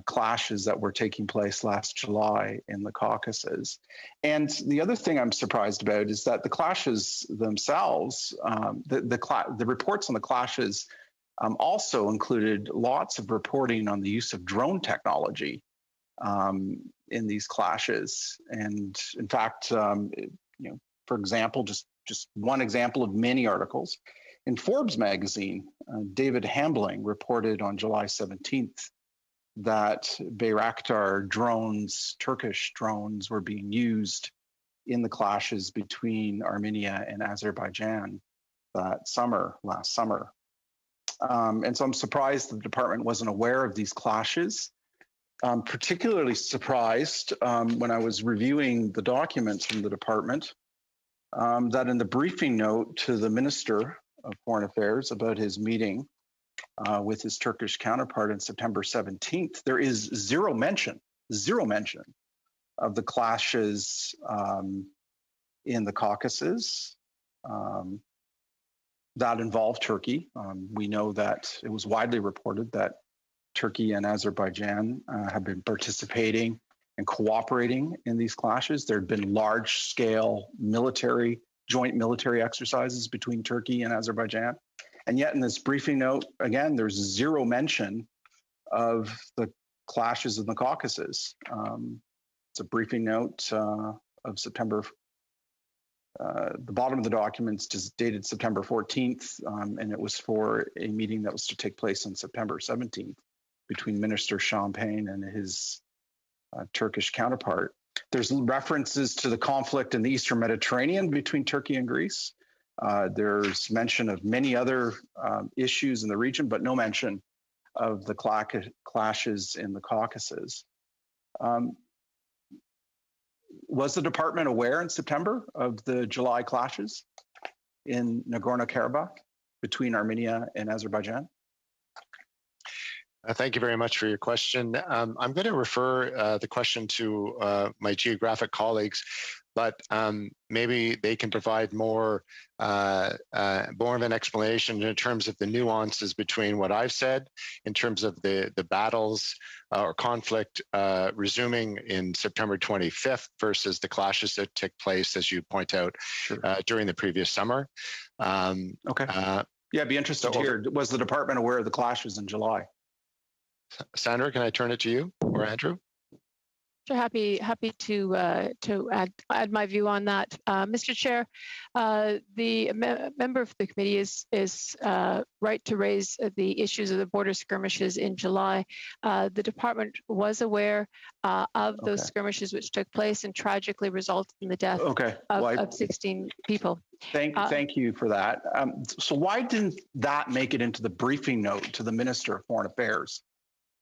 [SPEAKER 12] clashes that were taking place last July in the Caucasus. And the other thing I'm surprised about is that the clashes themselves, the reports on the clashes also included lots of reporting on the use of drone technology in these clashes. And in fact, for example, just one example of many articles, in Forbes magazine, David Hambling reported on July 17th that Bayraktar drones, Turkish drones, were being used in the clashes between Armenia and Azerbaijan last summer. And so I'm surprised the department wasn't aware of these clashes. I'm particularly surprised when I was reviewing the documents from the department that in the briefing note to the Minister of Foreign Affairs about his meeting with his Turkish counterpart on September 17th, there is zero mention of the clashes in the Caucasus that involved Turkey. We know that it was widely reported that Turkey and Azerbaijan have been participating and cooperating in these clashes. There had been large-scale joint military exercises between Turkey and Azerbaijan. And yet in this briefing note, again, there's zero mention of the clashes in the Caucasus. It's a briefing note of September. The bottom of the document's just dated September 14th, and it was for a meeting that was to take place on September 17th between Minister Champagne and his Turkish counterpart. There's references to the conflict in the Eastern Mediterranean between Turkey and Greece. There's mention of many other issues in the region, but no mention of the clashes in the Caucasus. Was the department aware in September of the July clashes in Nagorno-Karabakh between Armenia and Azerbaijan?
[SPEAKER 7] Thank you very much for your question. I'm going to refer the question to my geographic colleagues, but maybe they can provide more of an explanation in terms of the nuances between what I've said in terms of the battles or conflict resuming in September 25th versus the clashes that took place, as you point out, during the previous summer.
[SPEAKER 12] Okay. Yeah, I'd be interested to hear. Was the department aware of the clashes in July?
[SPEAKER 7] Sandra, can I turn it to you or Andrew?
[SPEAKER 13] Sure, happy to add my view on that, Mr. Chair. The member of the committee is right to raise the issues of the border skirmishes in July. The department was aware of those skirmishes which took place and tragically resulted in the death of 16 people.
[SPEAKER 12] Thank you for that. So why didn't that make it into the briefing note to the Minister of Foreign Affairs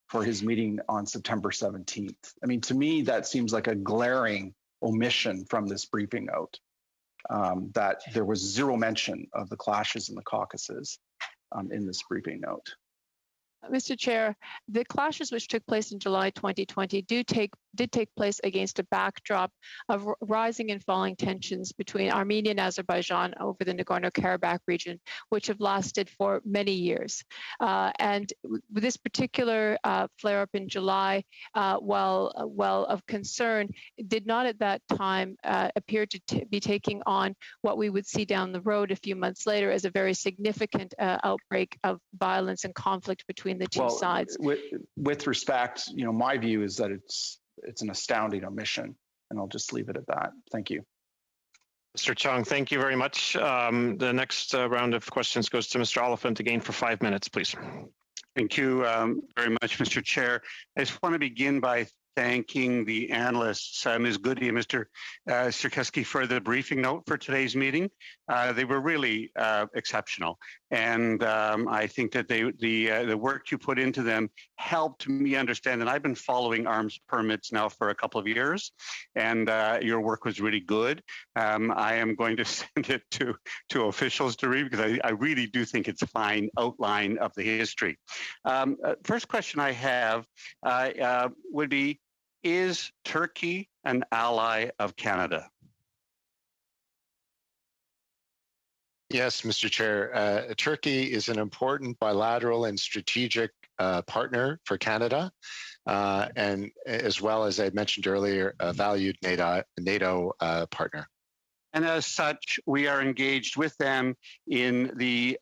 [SPEAKER 12] for his meeting on September 17th? I mean, to me, that seems like a glaring omission from this briefing note, that there was zero mention of the clashes in the Caucasus in this briefing note.
[SPEAKER 13] Mr. Chair, the clashes which took place in July 2020 did take place against a backdrop of rising and falling tensions between Armenia and Azerbaijan over the Nagorno-Karabakh region, which have lasted for many years. And this particular flare-up in July, while of concern, did not at that time appear to be taking on what we would see down the road a few months later as a very significant outbreak of violence and conflict between the two sides.
[SPEAKER 12] With respect, my view is that it's an astounding omission, and I'll just leave it at that. Thank you.
[SPEAKER 1] Mr. Chung, thank you very much. The next round of questions goes to Mr. Oliphant again for 5 minutes, please.
[SPEAKER 4] Thank you very much, Mr. Chair. I just want to begin by thanking the analysts, Ms. Goody and Mr. Sierkowski, for the briefing note for today's meeting. They were really exceptional. And I think that the work you put into them helped me understand, and I've been following arms permits now for a couple of years, and your work was really good. I am going to send it to officials to read because I really do think it's a fine outline of the history. First question I have would be, is Turkey an ally of Canada?
[SPEAKER 7] Yes, Mr. Chair. Turkey is an important bilateral and strategic partner for Canada, and as well as I mentioned earlier, a valued NATO partner.
[SPEAKER 4] And as such, we are engaged with them in the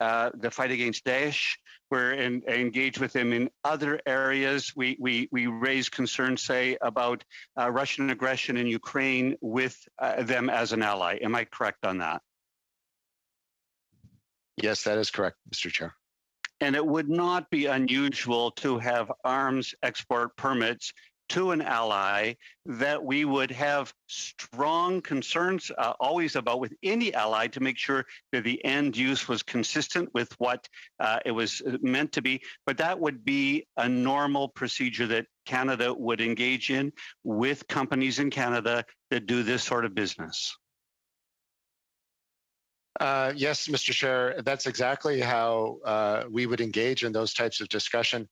[SPEAKER 4] fight against Daesh. We're engaged with them in other areas. We raise concerns, say, about Russian aggression in Ukraine with them as an ally. Am I correct on that?
[SPEAKER 7] Yes, that is correct, Mr. Chair.
[SPEAKER 4] And it would not be unusual to have arms export permits to an ally that we would have strong concerns always about with any ally to make sure that the end use was consistent with what it was meant to be. But that would be a normal procedure that Canada would engage in with companies in Canada that do this sort of business.
[SPEAKER 7] Yes, Mr. Chair, that's exactly how we would engage in those types of discussion.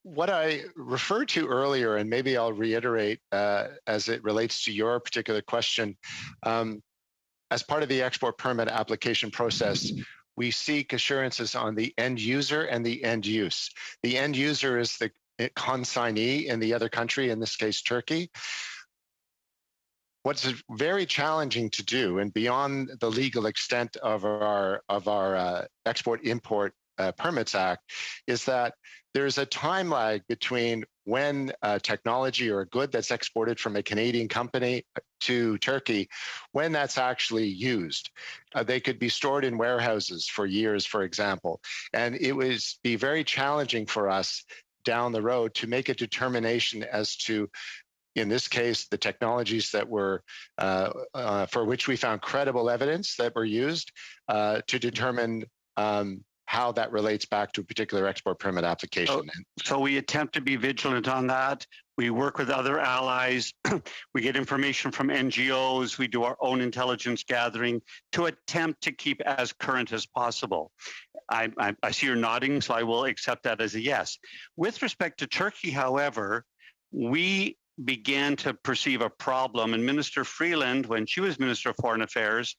[SPEAKER 7] What I referred to earlier, and maybe I'll reiterate as it relates to your particular question, as part of the export permit application process, we seek assurances on the end user and the end use. The end user is consignee in the other country, in this case, Turkey. What's very challenging to do, and beyond the legal extent of our Export-Import Permits Act, is that there's a time lag between when technology or a good that's exported from a Canadian company to Turkey, when that's actually used. They could be stored in warehouses for years, for example. And it would be very challenging for us down the road to make a determination as to, in this case, the technologies that were, for which we found credible evidence that were used to determine how that relates back to a particular export permit application.
[SPEAKER 4] So we attempt to be vigilant on that. We work with other allies. We get information from NGOs. We do our own intelligence gathering to attempt to keep as current as possible. I see you're nodding, so I will accept that as a yes. With respect to Turkey, however, we began to perceive a problem, and Minister Freeland, when she was Minister of Foreign Affairs,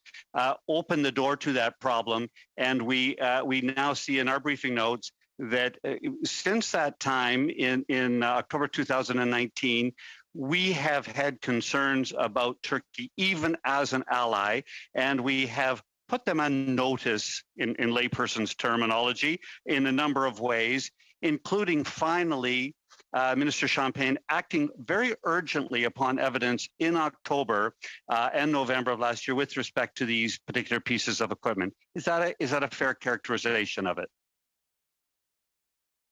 [SPEAKER 4] opened the door to that problem, and we now see in our briefing notes that since that time, in October 2019, we have had concerns about Turkey, even as an ally, and we have put them on notice, in layperson's terminology, in a number of ways, including finally Minister Champagne acting very urgently upon evidence in October and November of last year with respect to these particular pieces of equipment. Is that a fair characterization of it?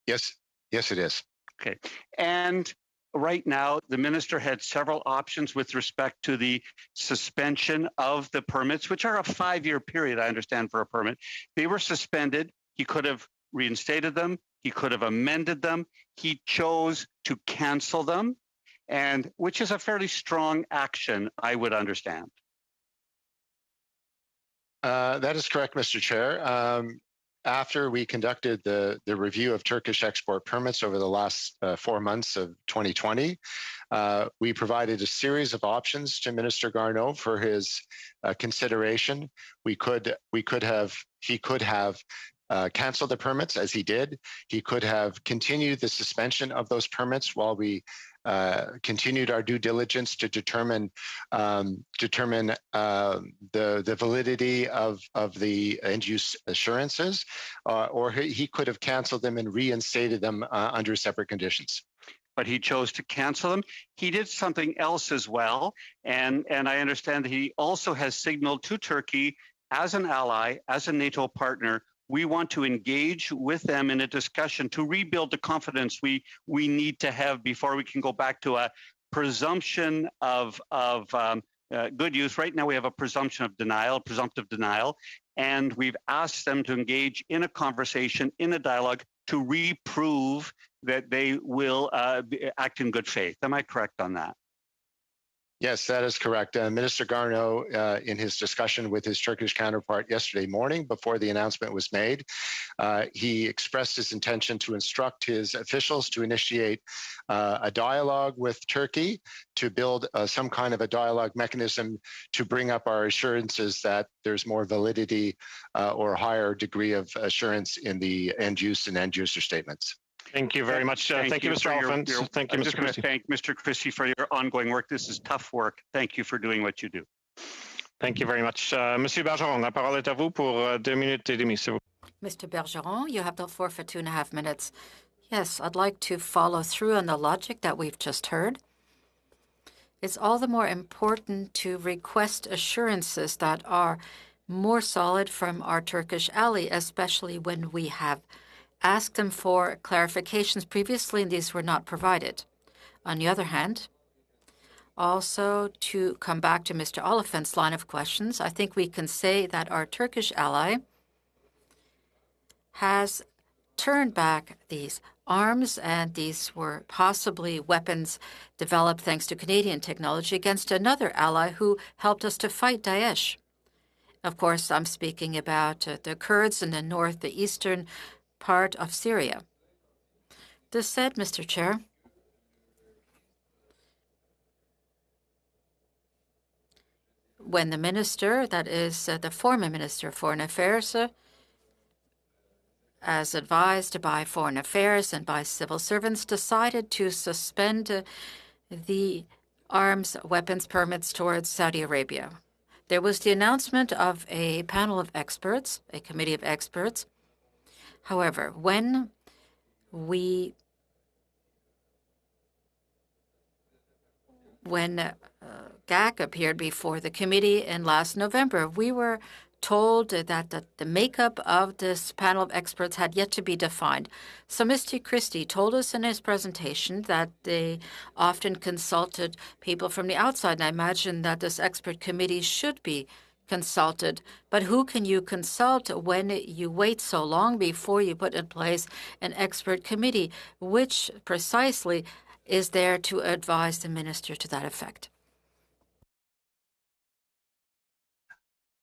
[SPEAKER 7] Yes, it is.
[SPEAKER 4] Okay. And right now, the minister had several options with respect to the suspension of the permits, which are a 5-year period, I understand, for a permit. They were suspended. He could have reinstated them. He could have amended them. He chose to cancel them, and which is a fairly strong action, I would understand.
[SPEAKER 7] That is correct, Mr. Chair. After we conducted the review of Turkish export permits over the last 4 months of 2020, we provided a series of options to Minister Garneau for his consideration. He could have canceled the permits, as he did. He could have continued the suspension of those permits while we continued our due diligence to determine the validity of the end-use assurances, or he could have canceled them and reinstated them under separate conditions.
[SPEAKER 4] But he chose to cancel them. He did something else as well, and I understand that he also has signaled to Turkey as an ally, as a NATO partner, we want to engage with them in a discussion to rebuild the confidence we need to have before we can go back to a presumption of good use. Right now, we have a presumptive denial, and we've asked them to engage in a conversation, in a dialogue, to reprove that they will act in good faith. Am I correct on that?
[SPEAKER 7] Yes, that is correct. Minister Garneau, in his discussion with his Turkish counterpart yesterday morning, before the announcement was made, he expressed his intention to instruct his officials to initiate a dialogue with Turkey, to build some kind of a dialogue mechanism to bring up our assurances that there's more validity or a higher degree of assurance in the end use and end user statements.
[SPEAKER 1] Thank you very much. Thank you, Mr. Oliphant. Thank you, Mr. Christie.
[SPEAKER 4] I'm just going to thank Mr. Christie for your ongoing work. This is tough work. Thank you for doing what you do.
[SPEAKER 1] Thank you very much. Monsieur Bergeron, la parole est à vous pour 2 minutes et demie, s'il vous plaît.
[SPEAKER 11] Mr. Bergeron, you have the floor for 2.5 minutes. Yes, I'd like to follow through on the logic that we've just heard. It's all the more important to request assurances that are more solid from our Turkish ally, especially when we have asked them for clarifications previously, and these were not provided. On the other hand, also to come back to Mr. Oliphant's line of questions, I think we can say that our Turkish ally has turned back these arms, and these were possibly weapons developed thanks to Canadian technology against another ally who helped us to fight Daesh. Of course, I'm speaking about the Kurds in the eastern part of Syria. This said, Mr. Chair, when the minister, that is the former Minister of Foreign Affairs, as advised by Foreign Affairs and by civil servants, decided to suspend the arms weapons permits towards Saudi Arabia. There was the announcement of a panel of experts, a committee of experts. However, when GAC appeared before the committee in last November, we were told that the makeup of this panel of experts had yet to be defined. So Mr. Christie told us in his presentation that they often consulted people from the outside, and I imagine that this expert committee should be consulted. But who can you consult when you wait so long before you put in place an expert committee, which precisely is there to advise the minister to that effect?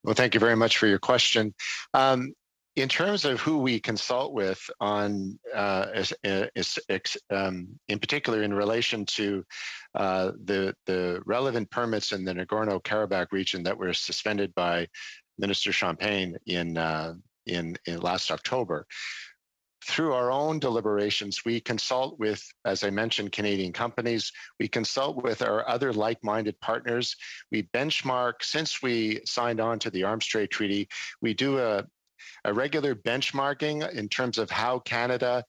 [SPEAKER 7] Well, thank you very much for your question. In terms of who we consult with on, in particular in relation to the relevant permits in the Nagorno-Karabakh region that were suspended by Minister Champagne in last October, through our own deliberations, we consult with, as I mentioned, Canadian companies. We consult with our other like-minded partners. We benchmark, since we signed on to the Arms Trade Treaty, we do a regular benchmarking in terms of how Canada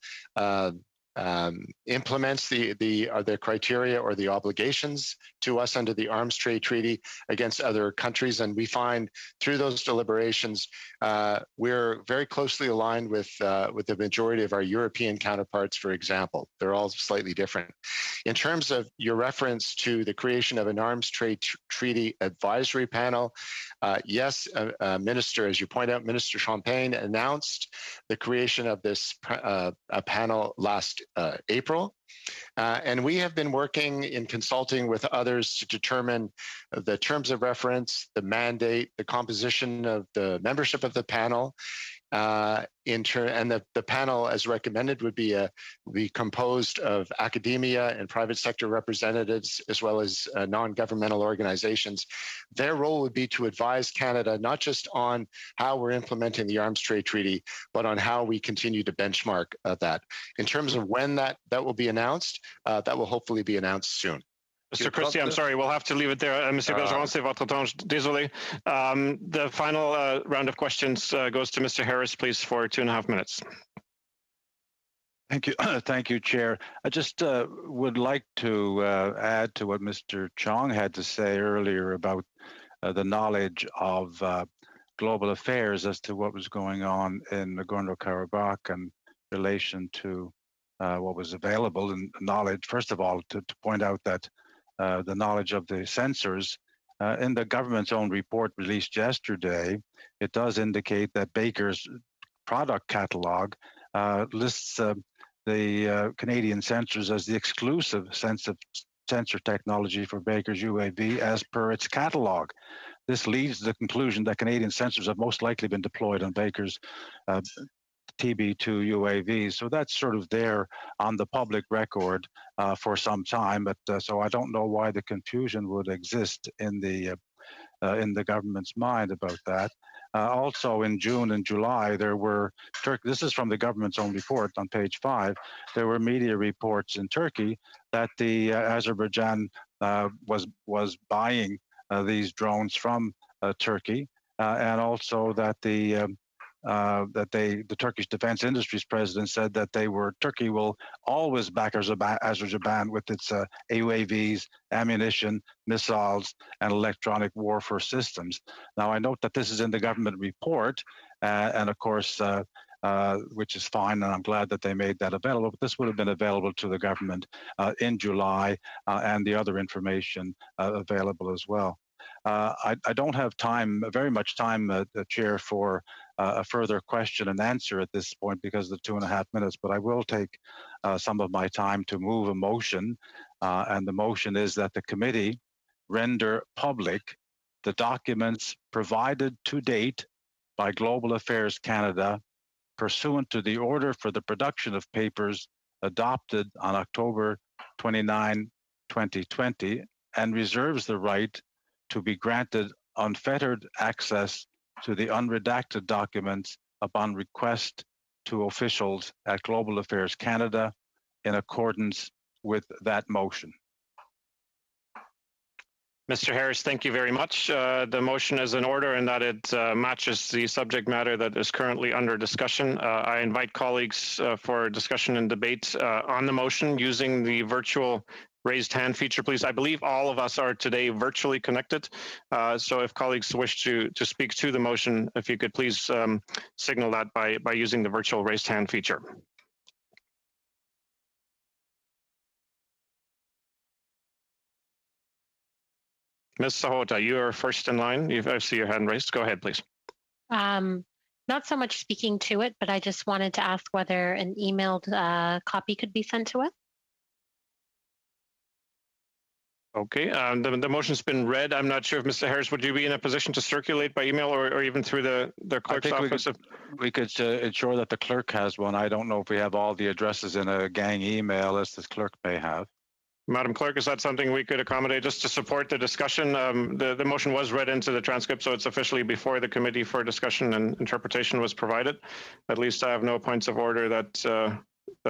[SPEAKER 7] implements the criteria or the obligations to us under the Arms Trade Treaty against other countries. And we find through those deliberations, we're very closely aligned with the majority of our European counterparts, for example. They're all slightly different. In terms of your reference to the creation of an Arms Trade Treaty Advisory Panel, yes, Minister, as you point out, Minister Champagne announced the creation of this panel last April. And we have been working in consulting with others to determine the terms of reference, the mandate, the composition of the membership of the panel. And the panel, as recommended, would be composed of academia and private sector representatives, as well as non-governmental organizations. Their role would be to advise Canada not just on how we're implementing the Arms Trade Treaty, but on how we continue to benchmark that. In terms of when that will be announced, that will hopefully be announced soon.
[SPEAKER 1] Mr. Christie, I'm sorry, we'll have to leave it there. Monsieur Bergeron, c'est votre temps. Désolé. The final round of questions goes to Mr. Harris, please, for 2.5 minutes.
[SPEAKER 3] Thank you. Thank you, Chair. I just would like to add to what Mr. Chong had to say earlier about the knowledge of global affairs as to what was going on in Nagorno-Karabakh in relation to what was available and knowledge. First of all, to point out that the knowledge of the censors in the government's own report released yesterday, it does indicate that Baker's product catalog lists the Canadian censors as the exclusive sensor technology for Baker's UAV as per its catalog. This leads to the conclusion that Canadian sensors have most likely been deployed on Baker's TB2 UAVs. So that's sort of there on the public record for some time. But so I don't know why the confusion would exist in the government's mind about that. Also in June and July, there were, this is from the government's own report on page 5, there were media reports in Turkey that the Azerbaijan was buying these drones from Turkey, and also that the Turkish Defense Industries president said that Turkey will always back Azerbaijan with its UAVs, ammunition, missiles, and electronic warfare systems. Now, I note that this is in the government report, and of course, which is fine, and I'm glad that they made that available. But this would have been available to the government in July, and the other information available as well. I don't have very much time, Chair, for a further question and answer at this point because of the 2.5 minutes, but I will take some of my time to move a motion, and the motion is that the committee render public the documents provided to date by Global Affairs Canada pursuant to the order for the production of papers adopted on October 29, 2020, and reserves the right to be granted unfettered access to the unredacted documents upon request to officials at Global Affairs Canada in accordance with that motion.
[SPEAKER 1] Mr. Harris, thank you very much. The motion is in order in that it matches the subject matter that is currently under discussion. I invite colleagues for discussion and debate on the motion using the virtual raised hand feature, please. I believe all of us are today virtually connected. So if colleagues wish to speak to the motion, if you could please signal that by using the virtual raised hand feature. Ms. Sahota, you are first in line. I see your hand raised. Go ahead, please.
[SPEAKER 14] Not so much speaking to it, but I just wanted to ask whether an emailed copy could be sent to us.
[SPEAKER 1] Okay, the motion's been read. I'm not sure if Mr. Harris, would you be in a position to circulate by email or even through the clerk's office?
[SPEAKER 3] We could ensure that the clerk has one. I don't know if we have all the addresses in a gang email as the clerk may have.
[SPEAKER 1] Madam Clerk, is that something we could accommodate just to support the discussion? The motion was read into the transcript, so it's officially before the committee for discussion and interpretation was provided. At least I have no points of order that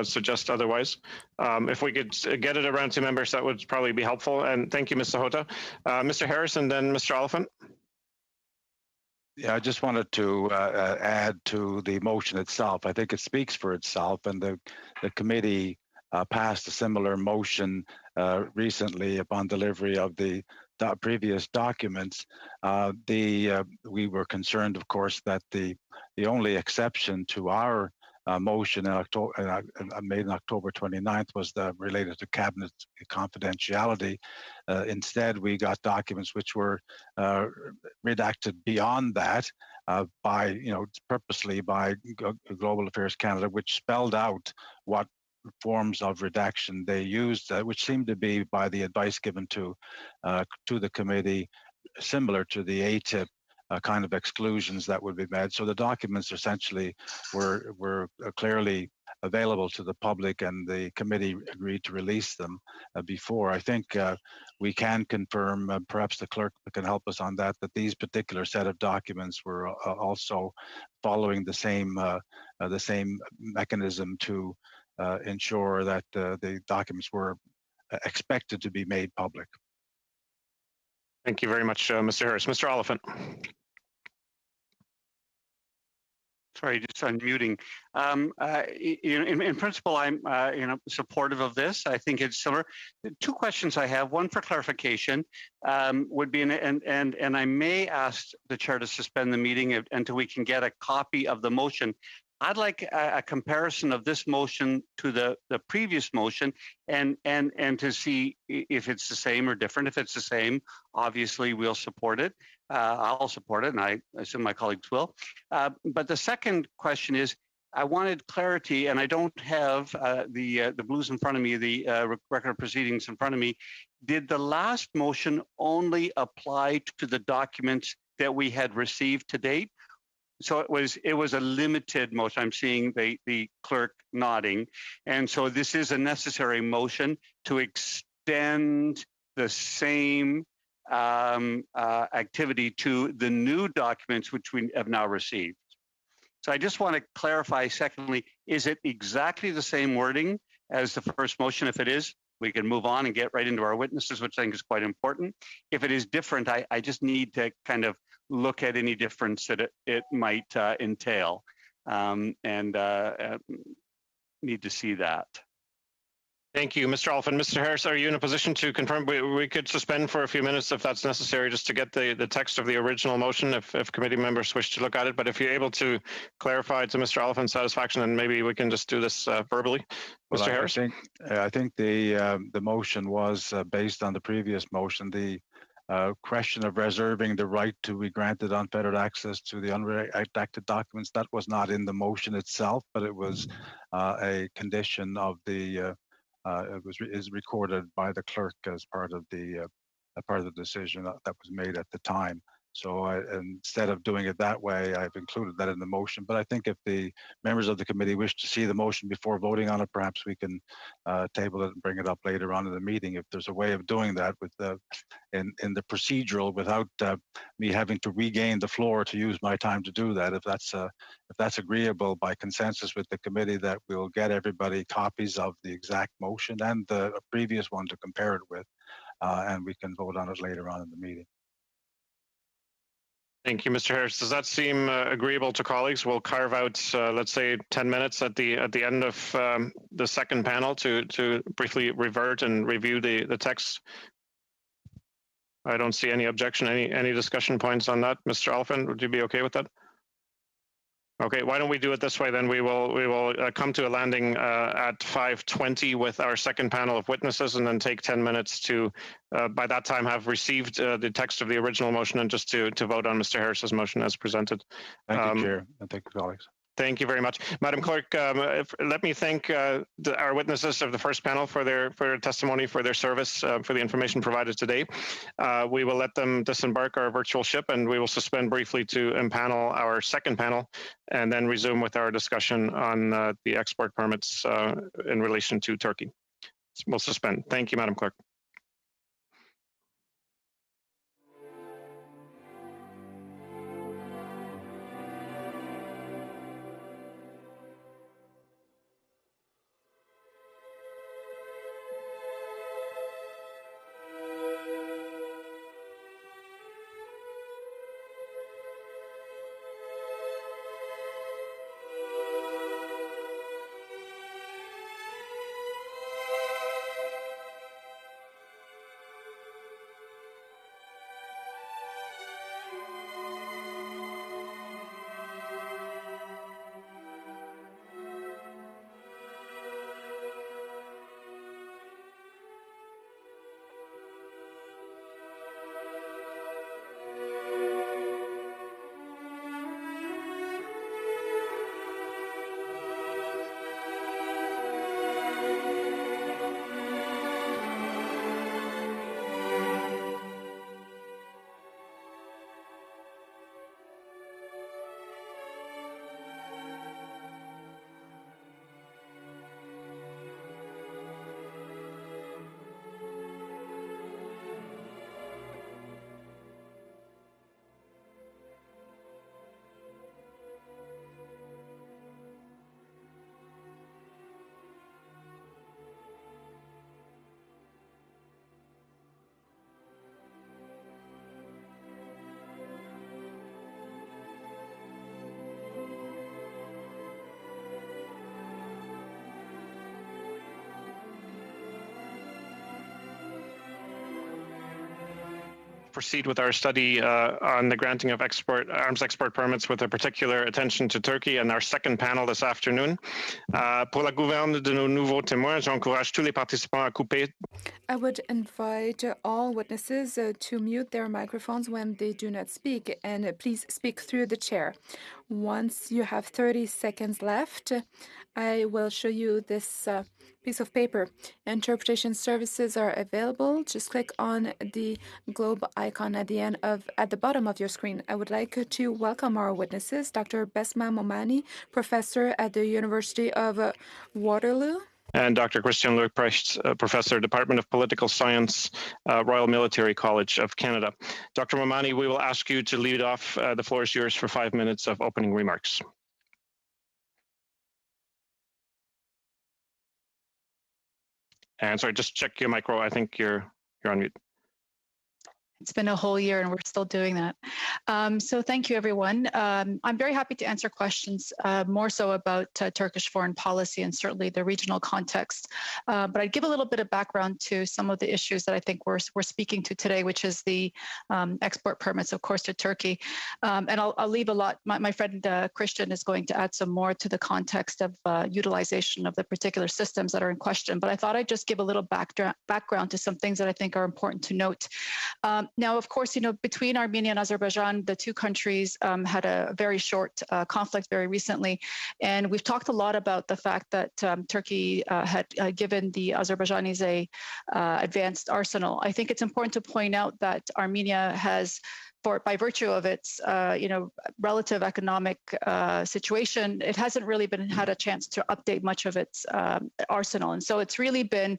[SPEAKER 1] suggest otherwise. If we could get it around to members, that would probably be helpful. And thank you, Ms. Sahota. Mr. Harris and then Mr. Oliphant.
[SPEAKER 3] Yeah, I just wanted to add to the motion itself. I think it speaks for itself, and the committee passed a similar motion recently upon delivery of the previous documents. We were concerned, of course, that the only exception to our motion in October, made on October 29th was related to cabinet confidentiality. Instead, we got documents which were redacted beyond that purposely by Global Affairs Canada, which spelled out what forms of redaction they used, which seemed to be, by the advice given to the committee, similar to the ATIP kind of exclusions that would be made. So the documents essentially were clearly available to the public, and the committee agreed to release them before. I think we can confirm, perhaps the clerk can help us on that, that these particular set of documents were also following the same mechanism to ensure that the documents were expected to be made public.
[SPEAKER 1] Thank you very much, Mr. Harris. Mr. Oliphant.
[SPEAKER 4] Sorry, just unmuting. In principle, I'm supportive of this. I think it's similar. Two questions I have. One for clarification would be, and I may ask the chair to suspend the meeting until we can get a copy of the motion. I'd like a comparison of this motion to the previous motion and to see if it's the same or different. If it's the same, obviously we'll support it. I'll support it, and I assume my colleagues will. But the second question is, I wanted clarity, and I don't have the blues in front of me, the record of proceedings in front of me. Did the last motion only apply to the documents that we had received to date? So it was a limited motion. I'm seeing the clerk nodding. And so this is a necessary motion to extend the same activity to the new documents which we have now received. So I just want to clarify, secondly, is it exactly the same wording as the first motion? If it is, we can move on and get right into our witnesses, which I think is quite important. If it is different, I just need to kind of look at any difference that it might entail and need to see that.
[SPEAKER 1] Thank you, Mr. Oliphant. Mr. Harris, are you in a position to confirm? We could suspend for a few minutes if that's necessary, just to get the text of the original motion if committee members wish to look at it. But if you're able to clarify to Mr. Oliphant's satisfaction, then maybe we can just do this verbally. Mr. Harris?
[SPEAKER 3] I think the motion was based on the previous motion. The question of reserving the right to be granted unfettered access to the unredacted documents, that was not in the motion itself, but it was a condition of the is recorded by the clerk as part of the decision that was made at the time. So instead of doing it that way, I've included that in the motion. But I think if the members of the committee wish to see the motion before voting on it, perhaps we can table it and bring it up later on in the meeting. If there's a way of doing that with in the procedural without me having to regain the floor to use my time to do that, if that's agreeable by consensus with the committee, that we'll get everybody copies of the exact motion and the previous one to compare it with, and we can vote on it later on in the meeting.
[SPEAKER 1] Thank you, Mr. Harris. Does that seem agreeable to colleagues? We'll carve out, let's say, 10 minutes at the end of the second panel to briefly revert and review the text. I don't see any objection. Any discussion points on that, Mr. Oliphant? Would you be okay with that? Okay, why don't we do it this way then? We will come to a landing at 5:20 with our second panel of witnesses, and then take 10 minutes to, by that time, have received the text of the original motion and just to vote on Mr. Harris's motion as presented.
[SPEAKER 3] Thank you, Chair, and thank you, colleagues.
[SPEAKER 1] Thank you very much. Madam Clerk, let me thank our witnesses of the first panel for their testimony, for their service, for the information provided today. We will let them disembark our virtual ship, and we will suspend briefly to impanel our second panel, and then resume with our discussion on the export permits in relation to Turkey. We'll suspend. Thank you, Madam Clerk. Proceed with our study on the granting of arms export permits with a particular attention to Turkey, and our second panel this afternoon. Pour la gouverne de nos nouveaux témoins, j'encourage tous les participants à couper.
[SPEAKER 2] I would invite all witnesses to mute their microphones when they do not speak, and please speak through the chair. Once you have 30 seconds left, I will show you this piece of paper. Interpretation services are available. Just click on the globe icon at the bottom of your screen. I would like to welcome our witnesses, Dr. Besma Momani, professor at the University of Waterloo.
[SPEAKER 1] And Dr. Christian Leuprecht, Professor, Department of Political Science, Royal Military College of Canada. Dr. Momani, we will ask you to lead off. The floor is yours for 5 minutes of opening remarks. And sorry, just check your micro. I think you're on mute.
[SPEAKER 15] It's been a whole year and we're still doing that. So thank you, everyone. I'm very happy to answer questions more so about Turkish foreign policy and certainly the regional context. But I'd give a little bit of background to some of the issues that I think we're speaking to today, which is the export permits, of course, to Turkey. And I'll leave a lot. My friend Christian is going to add some more to the context of utilization of the particular systems that are in question. But I thought I'd just give a little background to some things that I think are important to note. Now, of course, between Armenia and Azerbaijan, the two countries had a very short conflict very recently. And we've talked a lot about the fact that Turkey had given the Azerbaijanis a advanced arsenal. I think it's important to point out that Armenia has by virtue of its relative economic situation, it hasn't really had a chance to update much of its arsenal, and so it's really been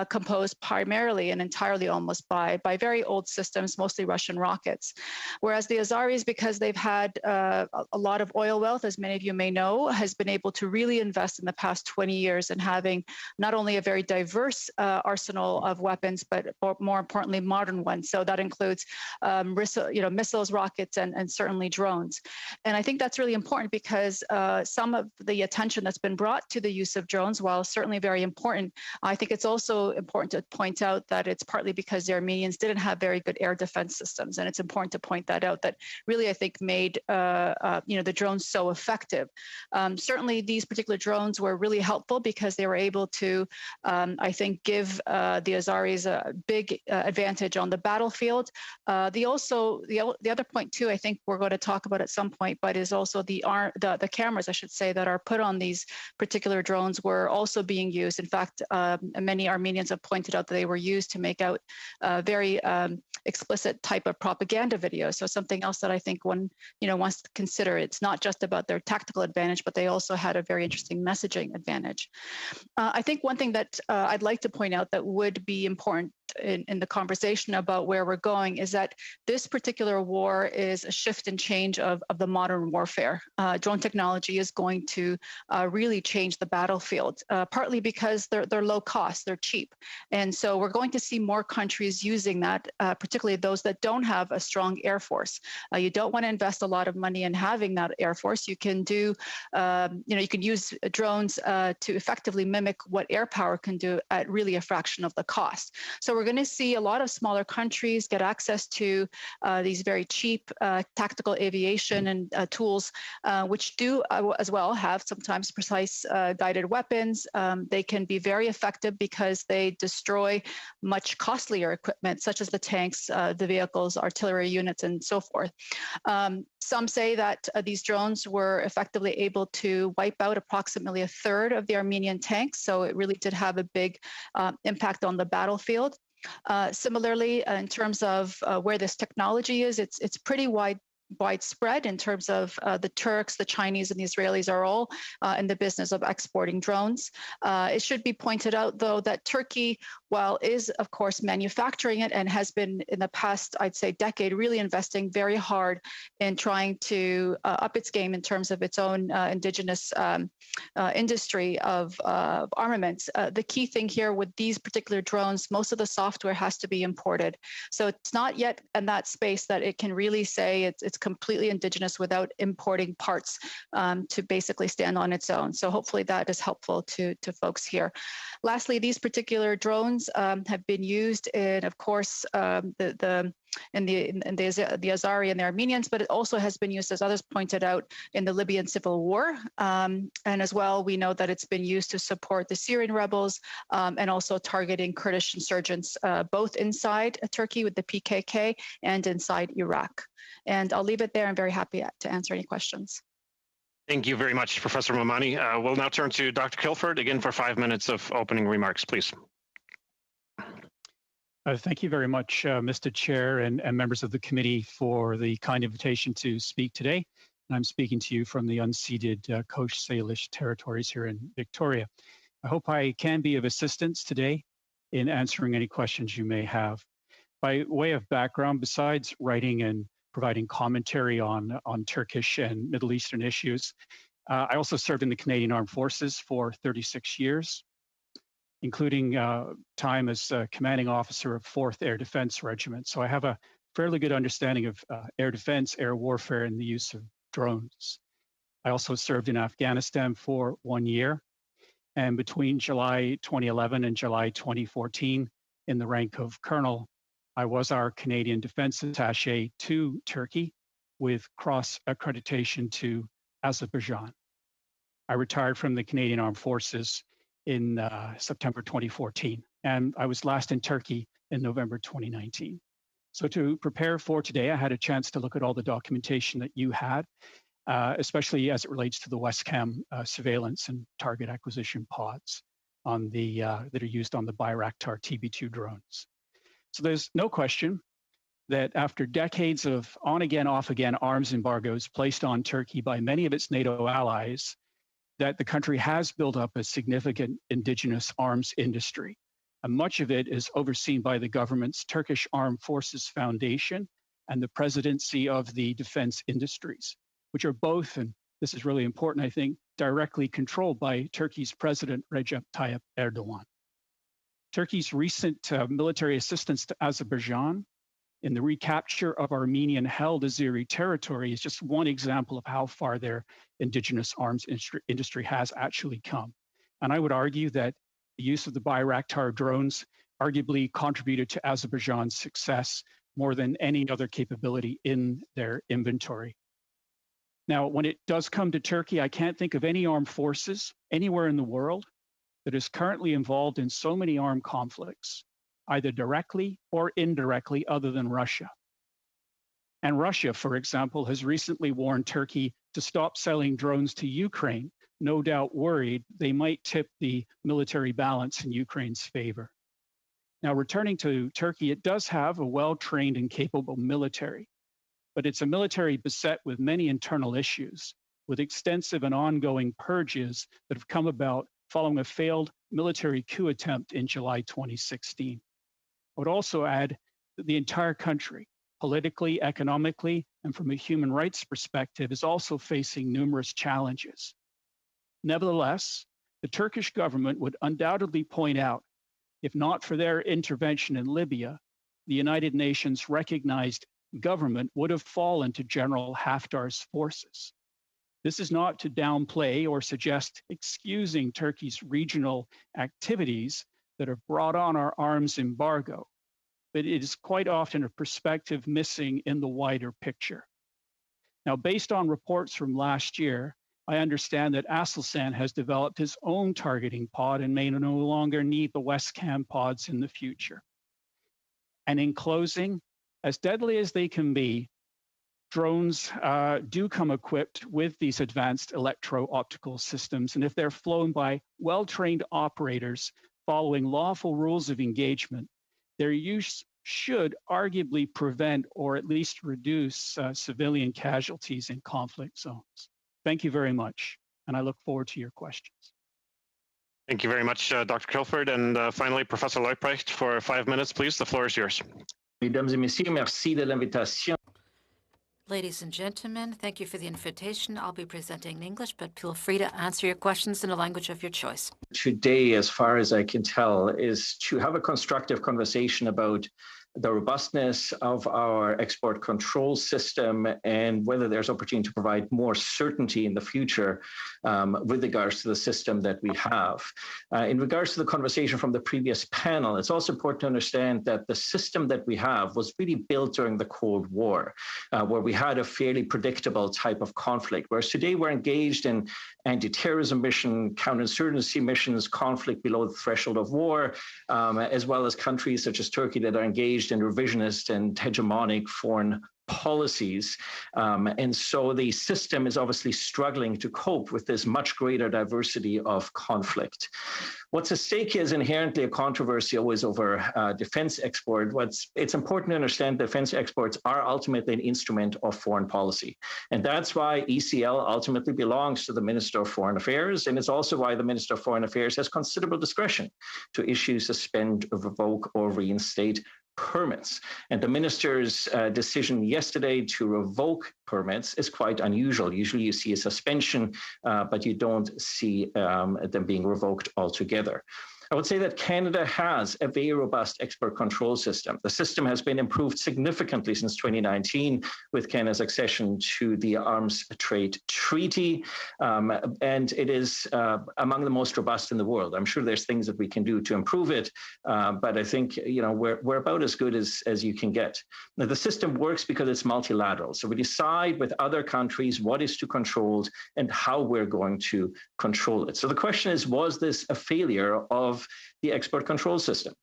[SPEAKER 15] composed primarily and entirely almost by very old systems, mostly Russian rockets. Whereas the Azaris, because they've had a lot of oil wealth, as many of you may know, has been able to really invest in the past 20 years in having not only a very diverse arsenal of weapons, but more importantly, modern ones. So that includes missiles, rockets, and certainly drones. And I think that's really important because some of the attention that's been brought to the use of drones, while certainly very important, I think it's also important to point out that it's partly because the Armenians didn't have very good air defense systems. And it's important to point that out, that really, I think, made the drones so effective. Certainly, these particular drones were really helpful because they were able to, I think, give the Azaris a big advantage on the battlefield. The other point too, I think we're going to talk about at some point, but is also the cameras, I should say, that are put on these particular drones were also being used. In fact, many Armenians have pointed out that they were used to make out very explicit type of propaganda videos. So something else that I think one wants to consider. It's not just about their tactical advantage, but they also had a very interesting messaging advantage. I think one thing that I'd like to point out that would be important in the conversation about where we're going is that this particular war is a shift and change of the modern warfare. Drone technology is going to really change the battlefield, partly because they're low cost, they're cheap. And so we're going to see more countries using that, particularly those that don't have a strong air force. You don't want to invest a lot of money in having that air force. You can do, you can use drones to effectively mimic what air power can do at really a fraction of the cost. So we're going to see a lot of smaller countries get access to these very cheap tactical aviation and tools, which do as well have sometimes precise guided weapons. They can be very effective because they destroy much costlier equipment, such as the tanks, the vehicles, artillery units, and so forth. Some say that these drones were effectively able to wipe out approximately a third of the Armenian tanks, so it really did have a big impact on the battlefield. Similarly, in terms of where this technology is, it's pretty widespread in terms of the Turks, the Chinese, and the Israelis are all in the business of exporting drones. It should be pointed out, though, that Turkey, while is, of course, manufacturing it and has been in the past, I'd say, decade, really investing very hard in trying to up its game in terms of its own indigenous industry of armaments. The key thing here with these particular drones, most of the software has to be imported. So it's not yet in that space that it can really say it's completely indigenous without importing parts to basically stand on its own. So hopefully that is helpful to folks here. Lastly, these particular drones have been used in, of course, the Azari and the Armenians, but it also has been used, as others pointed out, in the Libyan civil war. And as well, we know that it's been used to support the Syrian rebels and also targeting Kurdish insurgents, both inside Turkey with the PKK and inside Iraq. And I'll leave it there. I'm very happy to answer any questions.
[SPEAKER 1] Thank you very much, Professor Momani. We'll now turn to Dr. Kilford again for 5 minutes of opening remarks, please.
[SPEAKER 16] Thank you very much, Mr. Chair and members of the committee for the kind invitation to speak today. I'm speaking to you from the unceded Coast Salish territories here in Victoria. I hope I can be of assistance today in answering any questions you may have. By way of background, besides writing and providing commentary on Turkish and Middle Eastern issues, I also served in the Canadian Armed Forces for 36 years. Including time as commanding officer of 4th Air Defense Regiment. So I have a fairly good understanding of air defense, air warfare, and the use of drones. I also served in Afghanistan for 1 year. And between July 2011 and July 2014, in the rank of colonel, I was our Canadian Defense Attaché to Turkey with cross accreditation to Azerbaijan. I retired from the Canadian Armed Forces in September 2014, and I was last in Turkey in November 2019. So to prepare for today, I had a chance to look at all the documentation that you had, especially as it relates to the WESCAM surveillance and target acquisition pods on the that are used on the Bayraktar TB2 drones. So there's no question that after decades of on-again, off-again arms embargoes placed on Turkey by many of its NATO allies, that the country has built up a significant indigenous arms industry. And much of it is overseen by the government's Turkish Armed Forces Foundation and the Presidency of the Defense Industries, which are both, and this is really important, I think, directly controlled by Turkey's President Recep Tayyip Erdogan. Turkey's recent military assistance to Azerbaijan in the recapture of Armenian-held Azeri territory is just one example of how far their indigenous arms industry has actually come. And I would argue that the use of the Bayraktar drones arguably contributed to Azerbaijan's success more than any other capability in their inventory. Now, when it does come to Turkey, I can't think of any armed forces anywhere in the world that is currently involved in so many armed conflicts, either directly or indirectly, other than Russia. And Russia, for example, has recently warned Turkey to stop selling drones to Ukraine, no doubt worried they might tip the military balance in Ukraine's favor. Now, returning to Turkey, it does have a well-trained and capable military, but it's a military beset with many internal issues, with extensive and ongoing purges that have come about following a failed military coup attempt in July 2016. I would also add that the entire country, politically, economically, and from a human rights perspective, is also facing numerous challenges. Nevertheless, the Turkish government would undoubtedly point out, if not for their intervention in Libya, the United Nations recognized government would have fallen to General Haftar's forces. This is not to downplay or suggest excusing Turkey's regional activities that have brought on our arms embargo, but it is quite often a perspective missing in the wider picture. Now, based on reports from last year, I understand that Aselsan has developed his own targeting pod and may no longer need the WESCAM pods in the future. And in closing, as deadly as they can be, drones do come equipped with these advanced electro-optical systems. And if they're flown by well-trained operators following lawful rules of engagement, their use should arguably prevent or at least reduce civilian casualties in conflict zones. Thank you very much, and I look forward to your questions.
[SPEAKER 1] Thank you very much, Dr. Kilford. And finally, Professor Leupprecht, for 5 minutes, please. The floor is yours.
[SPEAKER 17] Mesdames et messieurs, merci de l'invitation.
[SPEAKER 11] Ladies and gentlemen, thank you for the invitation. I'll be presenting in English, but feel free to answer your questions in a language of your choice.
[SPEAKER 17] Today, as far as I can tell, is to have a constructive conversation about the robustness of our export control system and whether there's opportunity to provide more certainty in the future with regards to the system that we have. In regards to the conversation from the previous panel, it's also important to understand that the system that we have was really built during the Cold War, where we had a fairly predictable type of conflict, whereas today we're engaged in anti-terrorism mission, counterinsurgency missions, conflict below the threshold of war, as well as countries such as Turkey that are engaged in revisionist and hegemonic foreign policies. And so the system is obviously struggling to cope with this much greater diversity of conflict. What's at stake is inherently a controversy always over defense export. It's important to understand defense exports are ultimately an instrument of foreign policy. And that's why ECL ultimately belongs to the Minister of Foreign Affairs. And it's also why the Minister of Foreign Affairs has considerable discretion to issue, suspend, revoke, or reinstate permits. And the minister's decision yesterday to revoke permits is quite unusual. Usually you see a suspension, but you don't see them being revoked altogether. I would say that Canada has a very robust export control system. The system has been improved significantly since 2019 with Canada's accession to the Arms Trade Treaty, and it is among the most robust in the world. I'm sure there's things that we can do to improve it, but I think we're about as good as you can get. Now, the system works because it's multilateral. So we decide with other countries what is to control and how we're going to control it. So the question is, was this a failure of the export control system?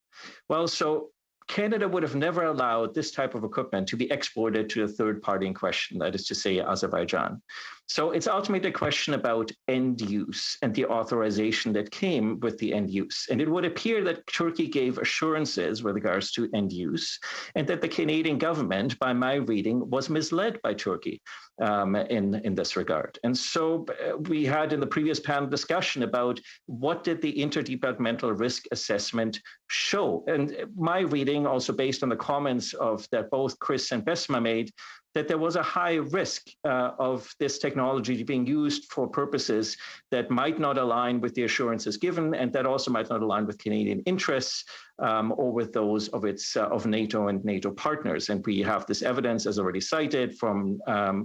[SPEAKER 17] Well, so Canada would have never allowed this type of equipment to be exported to the third party in question, that is to say, Azerbaijan. So it's ultimately a question about end use and the authorization that came with the end use. And it would appear that Turkey gave assurances with regards to end use, and that the Canadian government, by my reading, was misled by Turkey in this regard. And so we had in the previous panel discussion about what did the interdepartmental risk assessment show. And my reading, also based on the comments of that both Chris and Besma made, that there was a high risk of this technology being used for purposes that might not align with the assurances given, and that also might not align with Canadian interests or with those of NATO and NATO partners. And we have this evidence, as already cited, from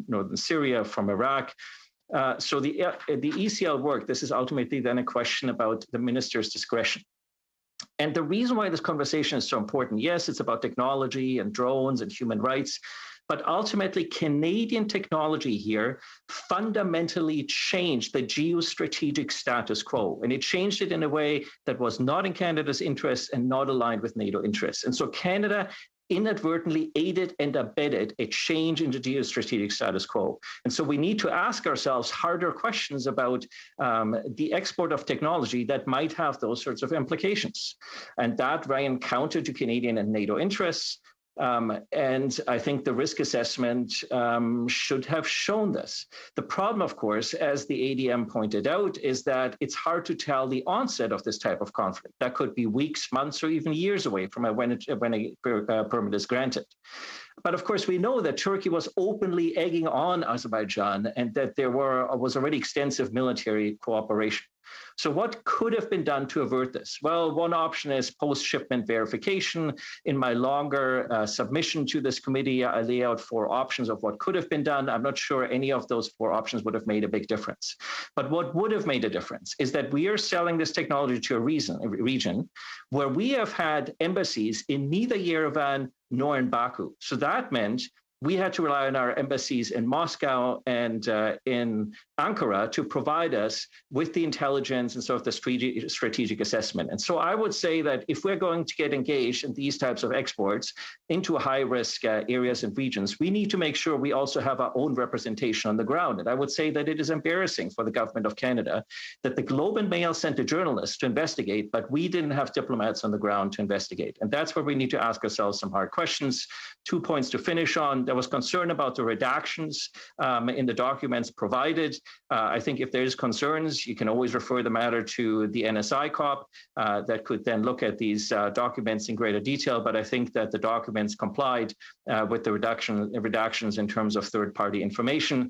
[SPEAKER 17] northern Syria, from Iraq. So the ECL work, this is ultimately then a question about the minister's discretion. And the reason why this conversation is so important, yes, it's about technology and drones and human rights, but ultimately, Canadian technology here fundamentally changed the geostrategic status quo. And it changed it in a way that was not in Canada's interests and not aligned with NATO interests. And so Canada inadvertently aided and abetted a change in the geostrategic status quo. And so we need to ask ourselves harder questions about the export of technology that might have those sorts of implications. And that ran counter to Canadian and NATO interests. And I think the risk assessment should have shown this. The problem, of course, as the ADM pointed out, is that it's hard to tell the onset of this type of conflict. That could be weeks, months, or even years away from when a permit is granted. But of course, we know that Turkey was openly egging on Azerbaijan and that there was already extensive military cooperation. So what could have been done to avert this? Well, one option is post-shipment verification. In my longer submission to this committee, I lay out 4 options of what could have been done. I'm not sure any of those 4 options would have made a big difference. But what would have made a difference is that we are selling this technology to a region where we have had embassies in neither Yerevan nor in Baku. So that meant we had to rely on our embassies in Moscow and in Ankara to provide us with the intelligence and sort of the strategic assessment. And so I would say that if we're going to get engaged in these types of exports into high-risk areas and regions, we need to make sure we also have our own representation on the ground. And I would say that it is embarrassing for the government of Canada that the Globe and Mail sent a journalist to investigate, but we didn't have diplomats on the ground to investigate. And that's where we need to ask ourselves some hard questions. 2 points to finish on. There was concern about the redactions in the documents provided. I think if there's concerns, you can always refer the matter to the NSI COP that could then look at these documents in greater detail. But I think that the documents complied with the redactions in terms of third-party information.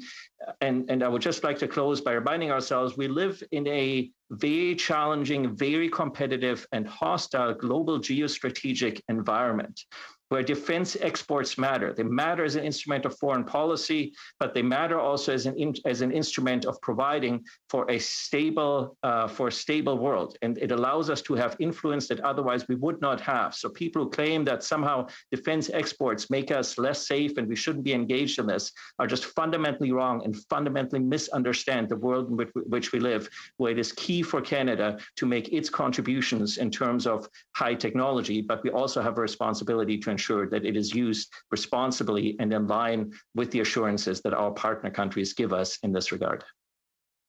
[SPEAKER 17] And I would just like to close by reminding ourselves we live in a very challenging, very competitive and hostile global geostrategic environment where defense exports matter. They matter as an instrument of foreign policy, but they matter also as an instrument of providing for a stable world. And it allows us to have influence that otherwise we would not have. So people who claim that somehow defense exports make us less safe and we shouldn't be engaged in this are just fundamentally wrong and fundamentally misunderstand the world in which we live, where it is key for Canada to make its contributions in terms of high technology, but we also have a responsibility to ensure that it is used responsibly and in line with the assurances that our partner countries give us in this regard.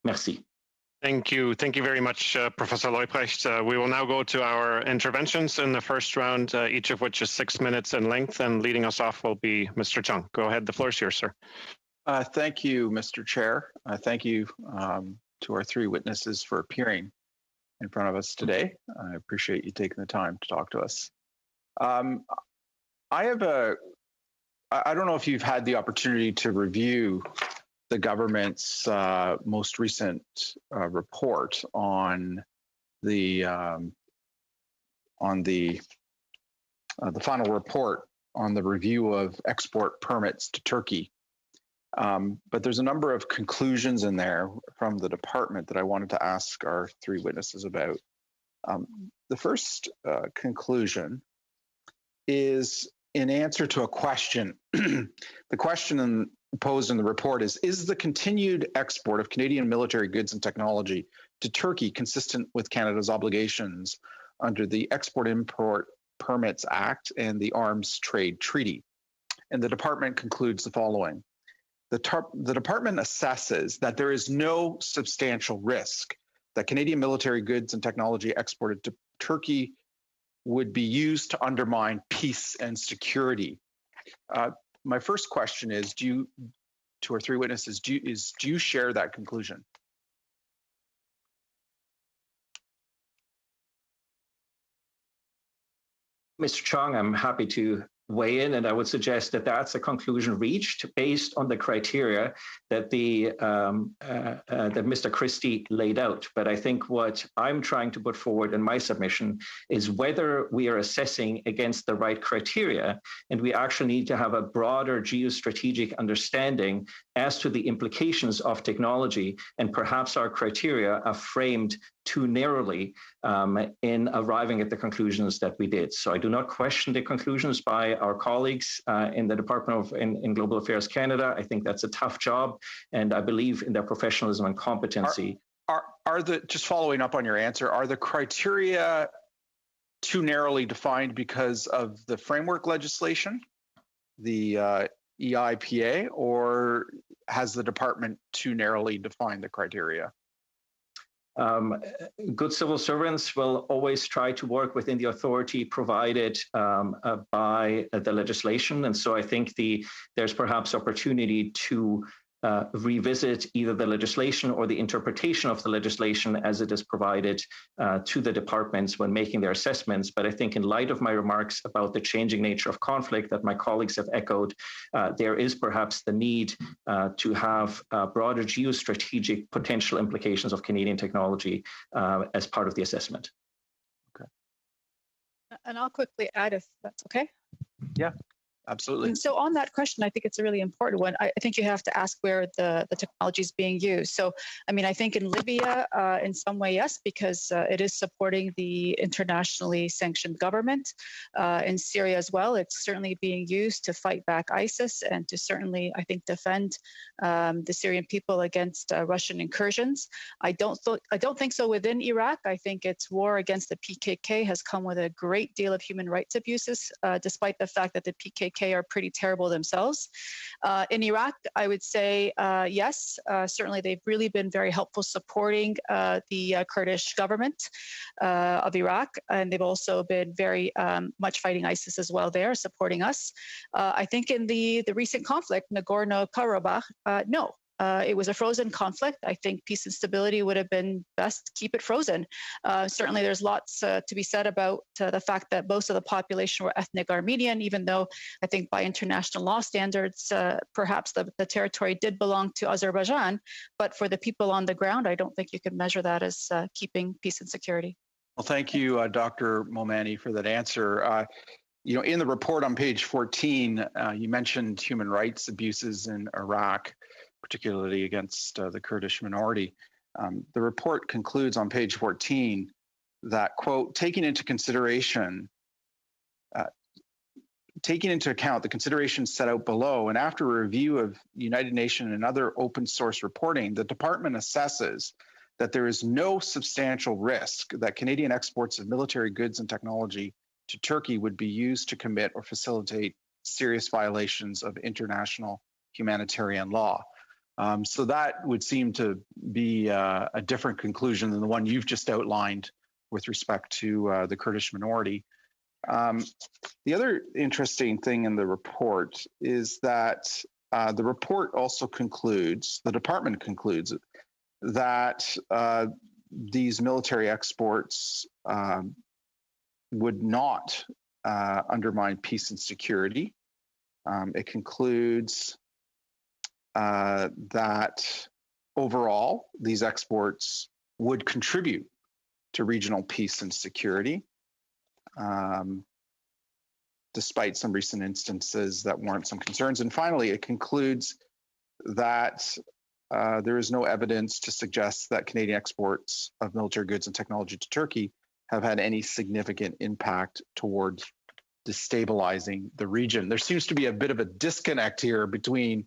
[SPEAKER 17] Merci.
[SPEAKER 1] Thank you. Thank you very much, Professor Leupprecht. We will now go to our interventions in the first round, each of which is 6 minutes in length, and leading us off will be Mr. Chung. Go ahead. The floor is yours, sir.
[SPEAKER 12] Thank you, Mr. Chair. Thank you to our 3 witnesses for appearing in front of us today. I appreciate you taking the time to talk to us. I don't know if you've had the opportunity to review the government's most recent report on the final report on the review of export permits to Turkey. But there's a number of conclusions in there from the department that I wanted to ask our 3 witnesses about. The first conclusion is in answer to a question. The question posed in the report is the continued export of Canadian military goods and technology to Turkey consistent with Canada's obligations under the Export-Import Permits Act and the Arms Trade Treaty? And the department concludes the following. the department assesses that there is no substantial risk that Canadian military goods and technology exported to Turkey would be used to undermine peace and security. My first question is, to our three witnesses, do you share that conclusion?
[SPEAKER 17] Mr. Chong, I'm happy to weigh in, and I would suggest that that's a conclusion reached based on the criteria that that Mr. Christie laid out. But I think what I'm trying to put forward in my submission is whether we are assessing against the right criteria, and we actually need to have a broader geostrategic understanding as to the implications of technology, and perhaps our criteria are framed too narrowly in arriving at the conclusions that we did. So I do not question the conclusions by our colleagues in the Department of in Global Affairs Canada. I think that's a tough job, and I believe in their professionalism and competency.
[SPEAKER 12] Are the, just following up on your answer, are the criteria too narrowly defined because of the framework legislation, the EIPA, or has the department too narrowly defined the criteria?
[SPEAKER 17] Good civil servants will always try to work within the authority provided by the legislation. And so I think there's perhaps opportunity to revisit either the legislation or the interpretation of the legislation as it is provided to the departments when making their assessments. But I think in light of my remarks about the changing nature of conflict that my colleagues have echoed, there is perhaps the need to have broader geostrategic potential implications of Canadian technology as part of the assessment.
[SPEAKER 12] Okay.
[SPEAKER 15] And I'll quickly add, if that's okay.
[SPEAKER 12] Yeah. Absolutely.
[SPEAKER 15] And so on that question, I think it's a really important one. I think you have to ask where the technology is being used. So, I mean, I think in Libya, in some way, yes, because it is supporting the internationally sanctioned government. In Syria as well, it's certainly being used to fight back ISIS and to certainly, I think, defend the Syrian people against Russian incursions. I don't think so within Iraq. I think its war against the PKK has come with a great deal of human rights abuses, despite the fact that the PKK are pretty terrible themselves. In Iraq, I would say yes, certainly they've really been very helpful supporting the Kurdish government of Iraq, and they've also been very much fighting ISIS as well there, supporting us. I think in the recent conflict, Nagorno-Karabakh, no. It was a frozen conflict. I think peace and stability would have been best to keep it frozen. Certainly, there's lots to be said about the fact that most of the population were ethnic Armenian, even though I think by international law standards, perhaps the territory did belong to Azerbaijan. But for the people on the ground, I don't think you can measure that as keeping peace and security.
[SPEAKER 12] Well, thank you, Dr. Momani, for that answer. You know, in the report on page 14, you mentioned human rights abuses in Iraq, particularly against the Kurdish minority. The report concludes on page 14 that, quote, taking into account the considerations set out below, and after a review of United Nations and other open source reporting, the department assesses that there is no substantial risk that Canadian exports of military goods and technology to Turkey would be used to commit or facilitate serious violations of international humanitarian law. So that would seem to be a different conclusion than the one you've just outlined with respect to the Kurdish minority. The other interesting thing in the report is that the report also concludes, the department concludes, that these military exports would not undermine peace and security. It concludes that overall, these exports would contribute to regional peace and security, despite some recent instances that warrant some concerns. And finally, it concludes that there is no evidence to suggest that Canadian exports of military goods and technology to Turkey have had any significant impact towards destabilizing the region. There seems to be a bit of a disconnect here between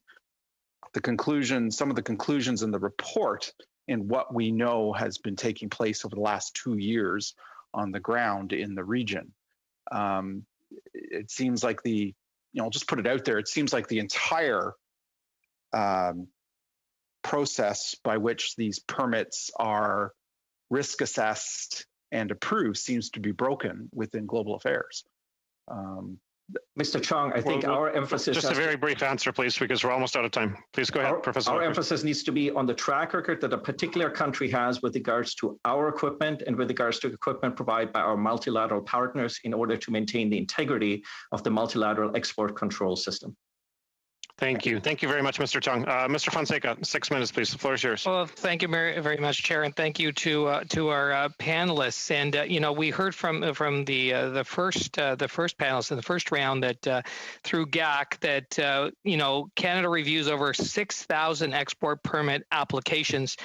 [SPEAKER 12] the conclusion, some of the conclusions in the report, and what we know has been taking place over the last 2 years on the ground in the region. It seems like I'll just put it out there, it seems like the entire process by which these permits are risk assessed and approved seems to be broken within global affairs.
[SPEAKER 17] Mr. Chong, I think our emphasis...
[SPEAKER 1] Just a very brief answer, please, because we're almost out of time. Please go ahead, Professor.
[SPEAKER 17] Our emphasis needs to be on the track record that a particular country has with regards to our equipment and with regards to equipment provided by our multilateral partners in order to maintain the integrity of the multilateral export control system.
[SPEAKER 1] Thank you. Thank you very much, Mr. Chung. Mr. Fonseca, 6 minutes, please. The floor is yours.
[SPEAKER 9] Well, thank you very, very much, Chair, and thank you to our panelists. And we heard from the first panelist in the first round that through GAC that Canada reviews over 6,000 export permit applications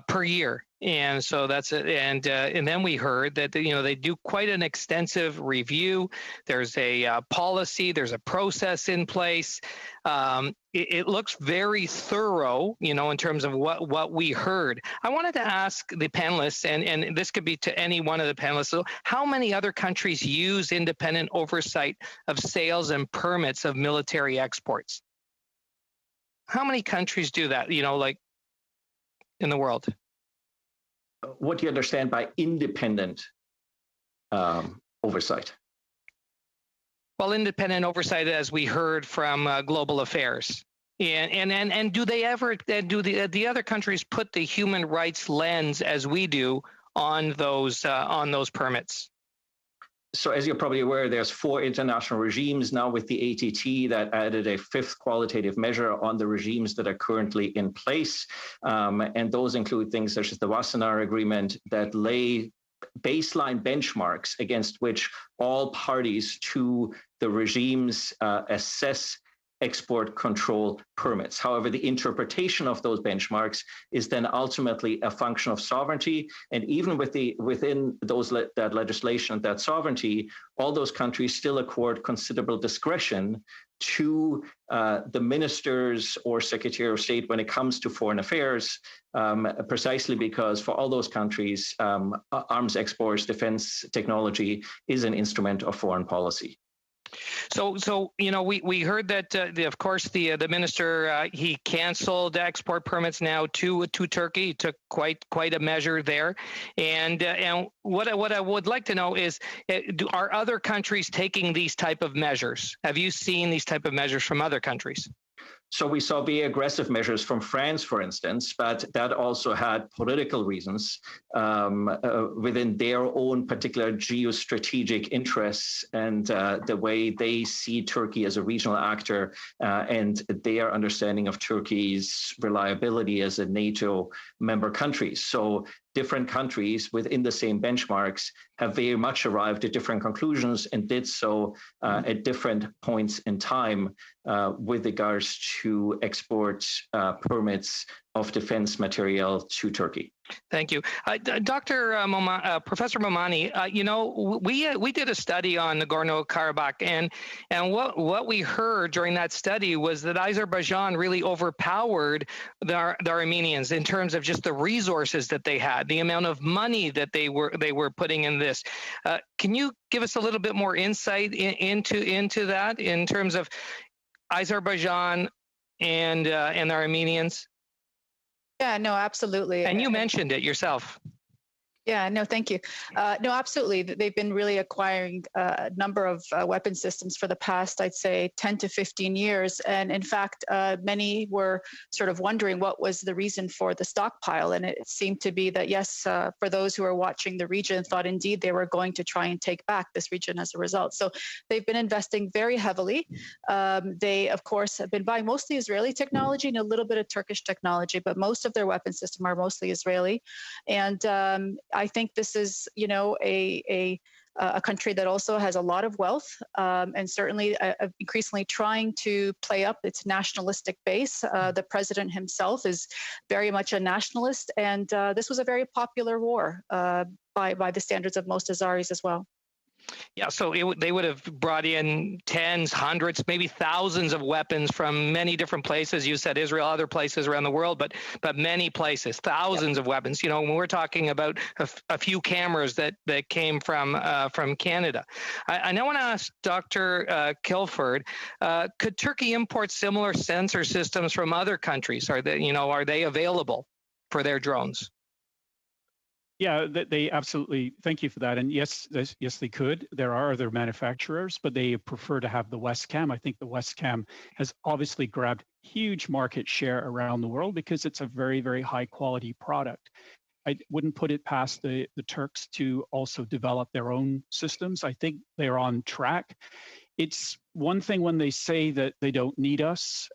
[SPEAKER 9] per year. And so that's it. And then we heard that they do quite an extensive review. There's a policy. There's a process in place. It looks very thorough, in terms of what we heard. I wanted to ask the panelists, and this could be to any one of the panelists. So how many other countries use independent oversight of sales and permits of military exports? How many countries do that? Like in the world?
[SPEAKER 17] What do you understand by independent oversight?
[SPEAKER 9] Well, independent oversight, as we heard from Global Affairs, and do they ever do the other countries put the human rights lens as we do on those permits?
[SPEAKER 17] So as you're probably aware, there's 4 international regimes now with the ATT that added a 5th qualitative measure on the regimes that are currently in place. And those include things such as the Wassenaar Agreement that lay baseline benchmarks against which all parties to the regimes assess export control permits. However, the interpretation of those benchmarks is then ultimately a function of sovereignty. And even within that legislation, that sovereignty, all those countries still accord considerable discretion to the ministers or Secretary of State when it comes to foreign affairs, precisely because for all those countries, arms exports, defense technology is an instrument of foreign policy.
[SPEAKER 9] So we heard that of course the minister he canceled export permits now to Turkey. He took quite a measure there, and what I would like to know is are other countries taking these type of measures? Have you seen these type of measures from other countries?
[SPEAKER 17] So we saw very aggressive measures from France, for instance, but that also had political reasons within their own particular geostrategic interests and the way they see Turkey as a regional actor and their understanding of Turkey's reliability as a NATO member country. So different countries within the same benchmarks have very much arrived at different conclusions and did so at different points in time with regards to export permits of defense material to Turkey.
[SPEAKER 9] Thank you. Professor Momani, we did a study on Nagorno-Karabakh, and what we heard during that study was that Azerbaijan really overpowered the Armenians in terms of just the resources that they had, the amount of money that they were putting in this. Can you give us a little bit more insight into that in terms of Azerbaijan and the Armenians?
[SPEAKER 15] Yeah, no, absolutely.
[SPEAKER 9] And you mentioned it yourself.
[SPEAKER 15] Yeah, no, thank you. No, absolutely. They've been really acquiring a number of weapon systems for the past, I'd say, 10 to 15 years. And in fact, many were sort of wondering what was the reason for the stockpile. And it seemed to be that, yes, for those who are watching the region, thought indeed they were going to try and take back this region as a result. So they've been investing very heavily. They, of course, have been buying mostly Israeli technology and a little bit of Turkish technology, but most of their weapon system are mostly Israeli. And I think this is, a country that also has a lot of wealth and certainly increasingly trying to play up its nationalistic base. The president himself is very much a nationalist, and this was a very popular war by the standards of most Azeris as well.
[SPEAKER 9] Yeah, so they would have brought in tens, hundreds, maybe thousands of weapons from many different places. You said Israel, other places around the world, but many places, thousands of weapons. You know, when we're talking about a few cameras that came from Canada. I now want to ask Dr. Kilford, could Turkey import similar sensor systems from other countries? Are they available for their drones?
[SPEAKER 16] Yeah, they absolutely. Thank you for that. And yes, they could. There are other manufacturers, but they prefer to have the Westcam. I think the Westcam has obviously grabbed huge market share around the world because it's a very, very high quality product. I wouldn't put it past the Turks to also develop their own systems. I think they're on track. It's one thing when they say that they don't need us.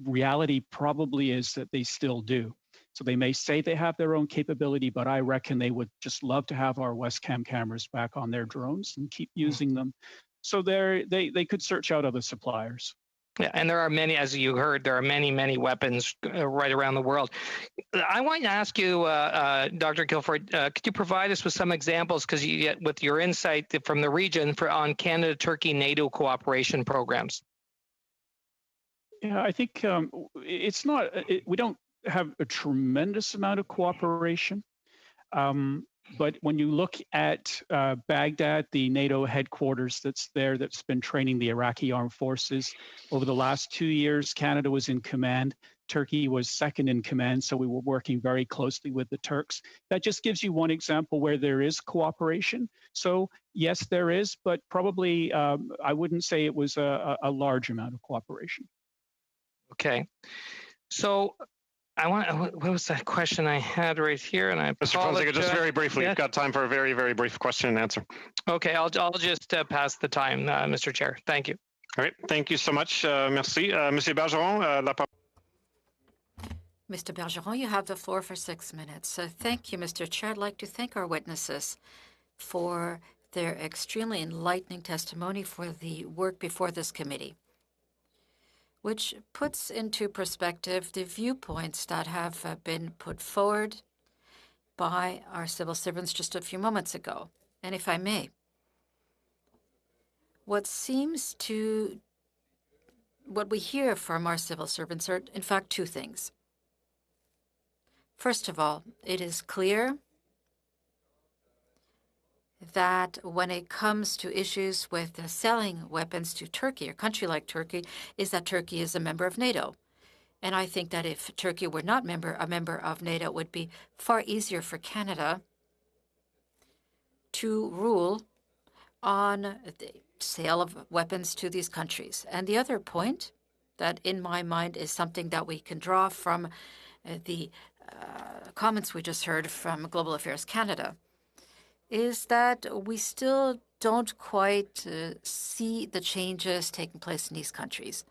[SPEAKER 16] Reality probably is that they still do. So they may say they have their own capability, but I reckon they would just love to have our Westcam cameras back on their drones and keep using them. So they could search out other suppliers.
[SPEAKER 9] Yeah, and there are many, as you heard, there are many weapons right around the world. I want to ask you, Dr. Kilford, could you provide us with some examples, because with your insight from the region on Canada-Turkey-NATO cooperation programs?
[SPEAKER 16] Yeah, I think it's not. We don't have a tremendous amount of cooperation. But when you look at Baghdad, the NATO headquarters that's been training the Iraqi armed forces over the last 2 years, Canada was in command. Turkey was second in command, so we were working very closely with the Turks. That just gives you one example where there is cooperation. So yes, there is, but probably I wouldn't say it was a large amount of cooperation.
[SPEAKER 9] Okay. So what was that question I had right here? And I apologize.
[SPEAKER 1] Mr. Fonseca, just very briefly, we've got time for a very, very brief question and answer.
[SPEAKER 9] Okay, I'll just pass the time, Mr. Chair. Thank you.
[SPEAKER 1] All right, thank you so much. Merci. Monsieur Bergeron, la parole.
[SPEAKER 11] Mr. Bergeron, you have the floor for 6 minutes. Thank you, Mr. Chair. I'd like to thank our witnesses for their extremely enlightening testimony for the work before this committee, which puts into perspective the viewpoints that have been put forward by our civil servants just a few moments ago. And if I may, what we hear from our civil servants are, in fact, two things. First of all, it is clear that when it comes to issues with selling weapons to Turkey, a country like Turkey, is that Turkey is a member of NATO. And I think that if Turkey were not a member of NATO, it would be far easier for Canada to rule on the sale of weapons to these countries. And the other point that, in my mind, is something that we can draw from the comments we just heard from Global Affairs Canada, is that we still don't quite see the changes taking place in these countries.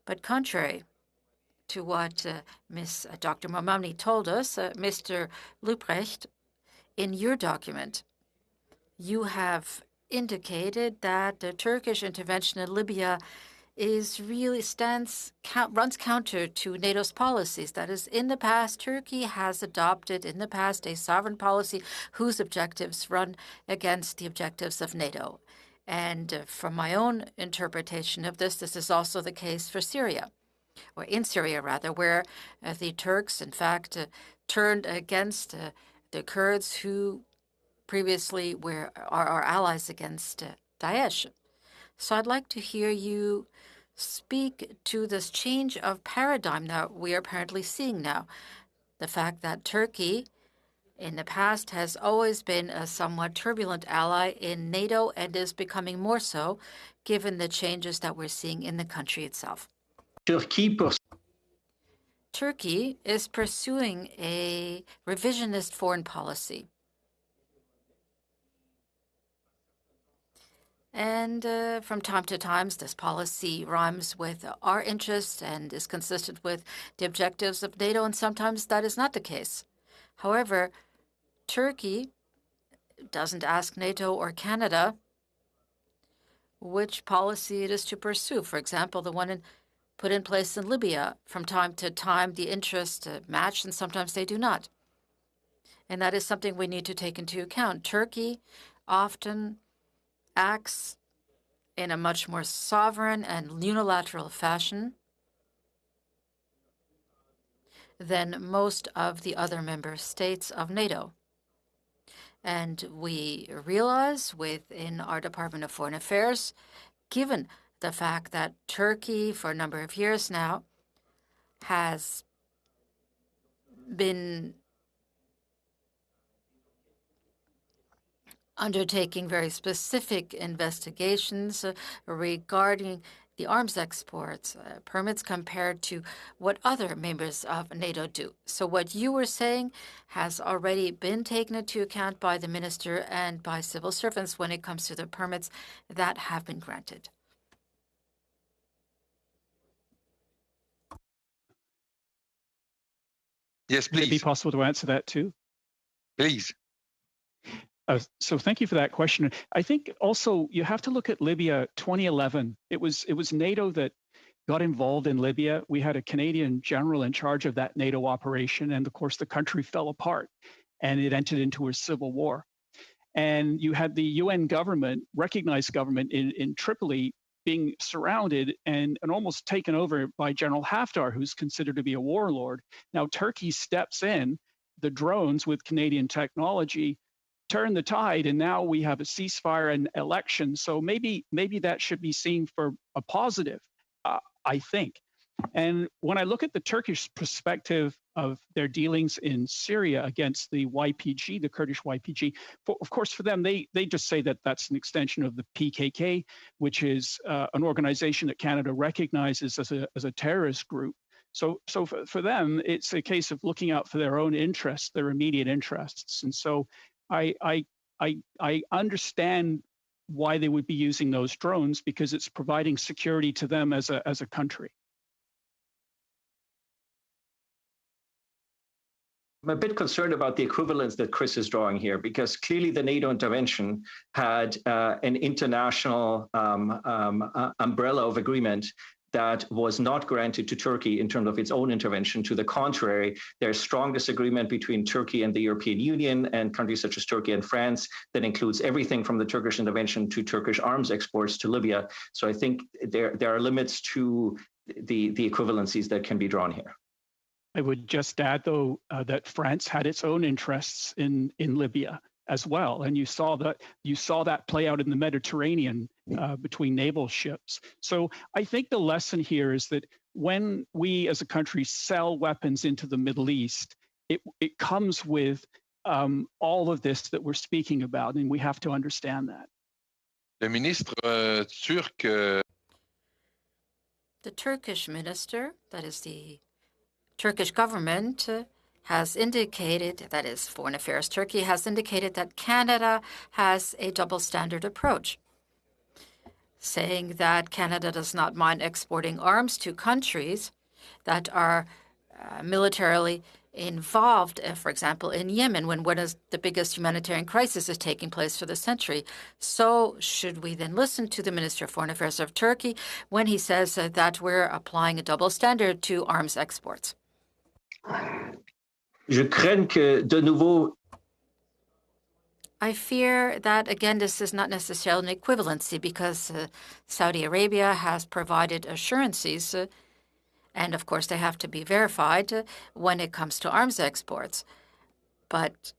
[SPEAKER 11] But contrary to what Dr. Momamni told us, Mr. Lupprecht, in your document, you have indicated that the Turkish intervention in Libya runs counter to NATO's policies. That is, in the past, Turkey has adopted a sovereign policy whose objectives run against the objectives of NATO. And from my own interpretation of this is also the case for Syria, or in Syria, rather, where the Turks, in fact, turned against the Kurds who previously were our allies against Daesh. So I'd like to hear you speak to this change of paradigm that we are apparently seeing now. The fact that Turkey in the past has always been a somewhat turbulent ally in NATO and is becoming more so given the changes that we're seeing in the country itself. Turkey is pursuing a revisionist foreign policy. And from time to time, this policy rhymes with our interests and is consistent with the objectives of NATO, and sometimes that is not the case. However, Turkey doesn't ask NATO or Canada which policy it is to pursue. For example, the one put in place in Libya. From time to time, the interests match, and sometimes they do not. And that is something we need to take into account. Turkey often acts in a much more sovereign and unilateral fashion than most of the other member states of NATO. And we realize within our Department of Foreign Affairs, given the fact that Turkey, for a number of years now, has been undertaking very specific investigations regarding the arms exports permits compared to what other members of NATO do. So what you were saying has already been taken into account by the minister and by civil servants when it comes to the permits that have been granted.
[SPEAKER 10] Yes, please.
[SPEAKER 16] Would it be possible to answer that too?
[SPEAKER 10] Please.
[SPEAKER 16] So thank you for that question. I think also you have to look at Libya 2011. It was NATO that got involved in Libya. We had a Canadian general in charge of that NATO operation, and of course the country fell apart and it entered into a civil war. And you had the UN government, recognized government in Tripoli, being surrounded and almost taken over by General Haftar, who's considered to be a warlord. Now Turkey steps in, the drones with Canadian technology turn the tide, and now we have a ceasefire and election. So maybe that should be seen for a positive, I think. And when I look at the Turkish perspective of their dealings in Syria against the YPG, the Kurdish YPG, of course, for them, they just say that that's an extension of the PKK, which is an organization that Canada recognizes as a terrorist group. So for them, it's a case of looking out for their own interests, their immediate interests. And so I understand why they would be using those drones, because it's providing security to them as a country.
[SPEAKER 17] I'm a bit concerned about the equivalence that Chris is drawing here, because clearly the NATO intervention had an international umbrella of agreement that was not granted to Turkey in terms of its own intervention. To the contrary, there's strong disagreement between Turkey and the European Union and countries such as Turkey and France that includes everything from the Turkish intervention to Turkish arms exports to Libya. So I think there are limits to the equivalencies that can be drawn here.
[SPEAKER 16] I would just add, though, that France had its own interests in Libya as well, and you saw that play out in the Mediterranean between naval ships. So I think the lesson here is that when we as a country sell weapons into the Middle East, it comes with all of this that we're speaking about, and we have to understand that.
[SPEAKER 10] Le ministre turc.
[SPEAKER 11] The Turkish minister, that is the Turkish government, has indicated, that is Foreign Affairs Turkey, has indicated that Canada has a double standard approach, saying that Canada does not mind exporting arms to countries that are militarily involved, for example, in Yemen, when one of the biggest humanitarian crises is taking place for the century. So should we then listen to the Minister of Foreign Affairs of Turkey when he says that we're applying a double standard to arms exports?
[SPEAKER 17] Je crains que de nouveau.
[SPEAKER 11] I fear that, again, this is not necessarily an equivalency, because Saudi Arabia has provided assurances, and of course they have to be verified when it comes to arms exports. But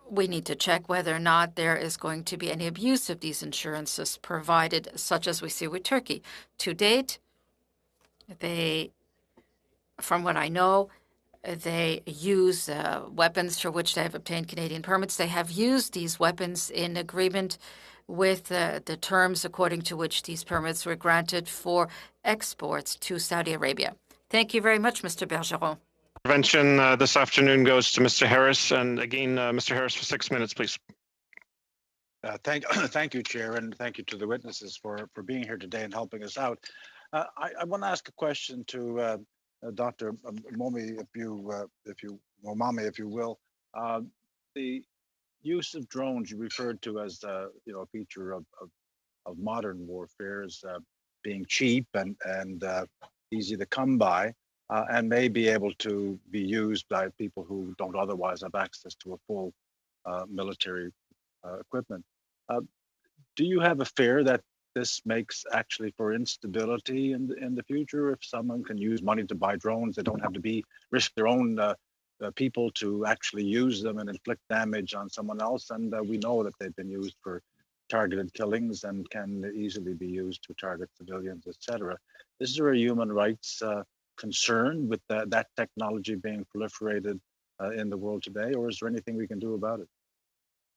[SPEAKER 11] we need to check whether or not there is going to be any abuse of these assurances provided, such as we see with Turkey. To date, from what I know, they use weapons for which they have obtained Canadian permits. They have used these weapons in agreement with the terms according to which these permits were granted for exports to Saudi Arabia. Thank you very much, Mr. Bergeron.
[SPEAKER 1] Intervention this afternoon goes to Mr. Harris. And again, Mr. Harris, for 6 minutes, please.
[SPEAKER 3] Thank you, Chair, and thank you to the witnesses for being here today and helping us out. I want to ask a question to Dr. Momi, if you will. The use of drones you referred to as a feature of modern warfare as being cheap and easy to come by, and may be able to be used by people who don't otherwise have access to a full military equipment. Do you have a fear that this makes actually for instability in the future? If someone can use money to buy drones, they don't have to risk their own people to actually use them and inflict damage on someone else. And we know that they've been used for targeted killings and can easily be used to target civilians, etc. Is there a human rights concern with that technology being proliferated in the world today, or is there anything we can do about it?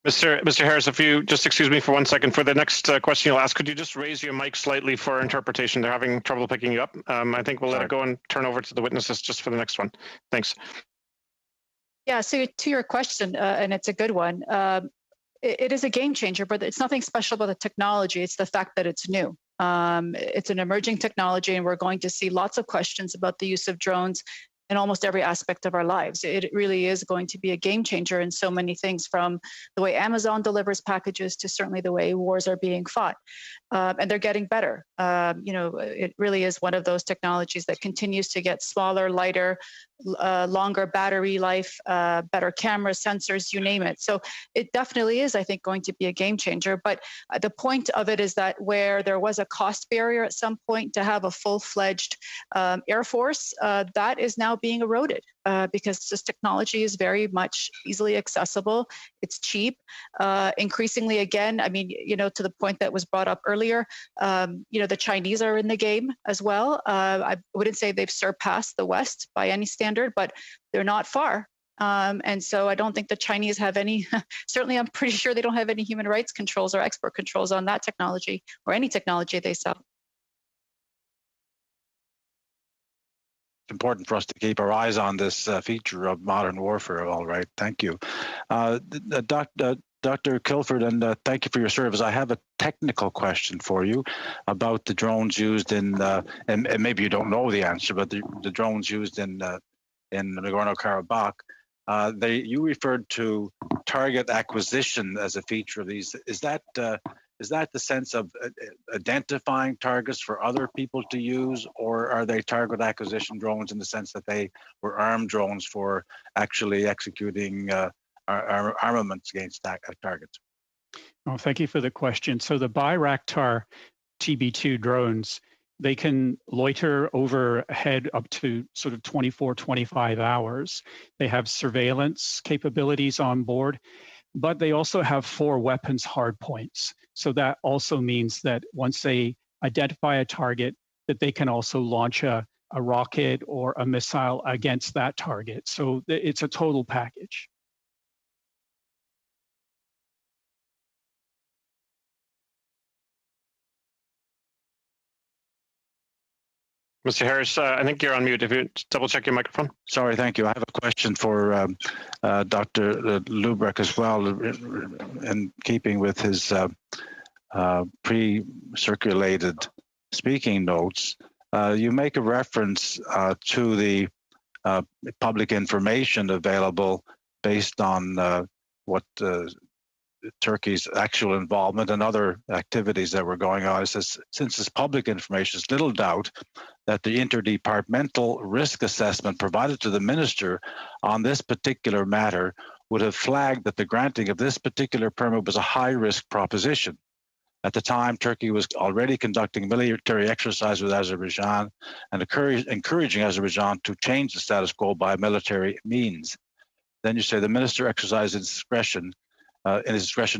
[SPEAKER 1] Mr. Harris, if you just excuse me for 1 second, for the next question you'll ask, could you just raise your mic slightly for interpretation? They're having trouble picking you up. I think we'll let it go and turn over to the witnesses just for the next one. Thanks.
[SPEAKER 15] Yeah, so to your question, and it's a good one, it is a game changer, but it's nothing special about the technology. It's the fact that it's new. It's an emerging technology, and we're going to see lots of questions about the use of drones in almost every aspect of our lives. It really is going to be a game changer in so many things, from the way Amazon delivers packages to certainly the way wars are being fought. And they're getting better. It really is one of those technologies that continues to get smaller, lighter, longer battery life, better cameras, sensors, you name it. So it definitely is, I think, going to be a game changer. But the point of it is that where there was a cost barrier at some point to have a full-fledged Air Force, that is now being eroded because this technology is very much easily accessible. It's cheap. Increasingly, again, I mean, to the point that was brought up earlier, the Chinese are in the game as well. I wouldn't say they've surpassed the West by any standard, but they're not far. And so I don't think the Chinese have any, certainly I'm pretty sure they don't have any human rights controls or export controls on that technology or any technology they sell.
[SPEAKER 3] It's important for us to keep our eyes on this feature of modern warfare. All right, thank you. Dr. Kilford, and thank you for your service. I have a technical question for you about the drones used in, and maybe you don't know the answer, but the drones used in Nagorno-Karabakh. You referred to target acquisition as a feature of these. Is that the sense of identifying targets for other people to use, or are they target acquisition drones in the sense that they were armed drones for actually executing armaments against targets?
[SPEAKER 16] Oh, thank you for the question. So the Bayraktar TB2 drones, they can loiter overhead up to sort of 24, 25 hours. They have surveillance capabilities on board, but they also have 4 weapons hardpoints. So that also means that once they identify a target, that they can also launch a rocket or a missile against that target. So it's a total package.
[SPEAKER 1] Mr. Harris, I think you're on mute. If you double check your microphone.
[SPEAKER 3] Sorry, thank you. I have a question for Dr. Lubrecht as well, in keeping with his pre-circulated speaking notes. You make a reference to the public information available based on what Turkey's actual involvement and other activities that were going on. It says, since it's public information, there's little doubt that the interdepartmental risk assessment provided to the minister on this particular matter would have flagged that the granting of this particular permit was a high-risk proposition. At the time, Turkey was already conducting military exercise with Azerbaijan and encouraging Azerbaijan to change the status quo by military means. Then you say the minister exercised his discretion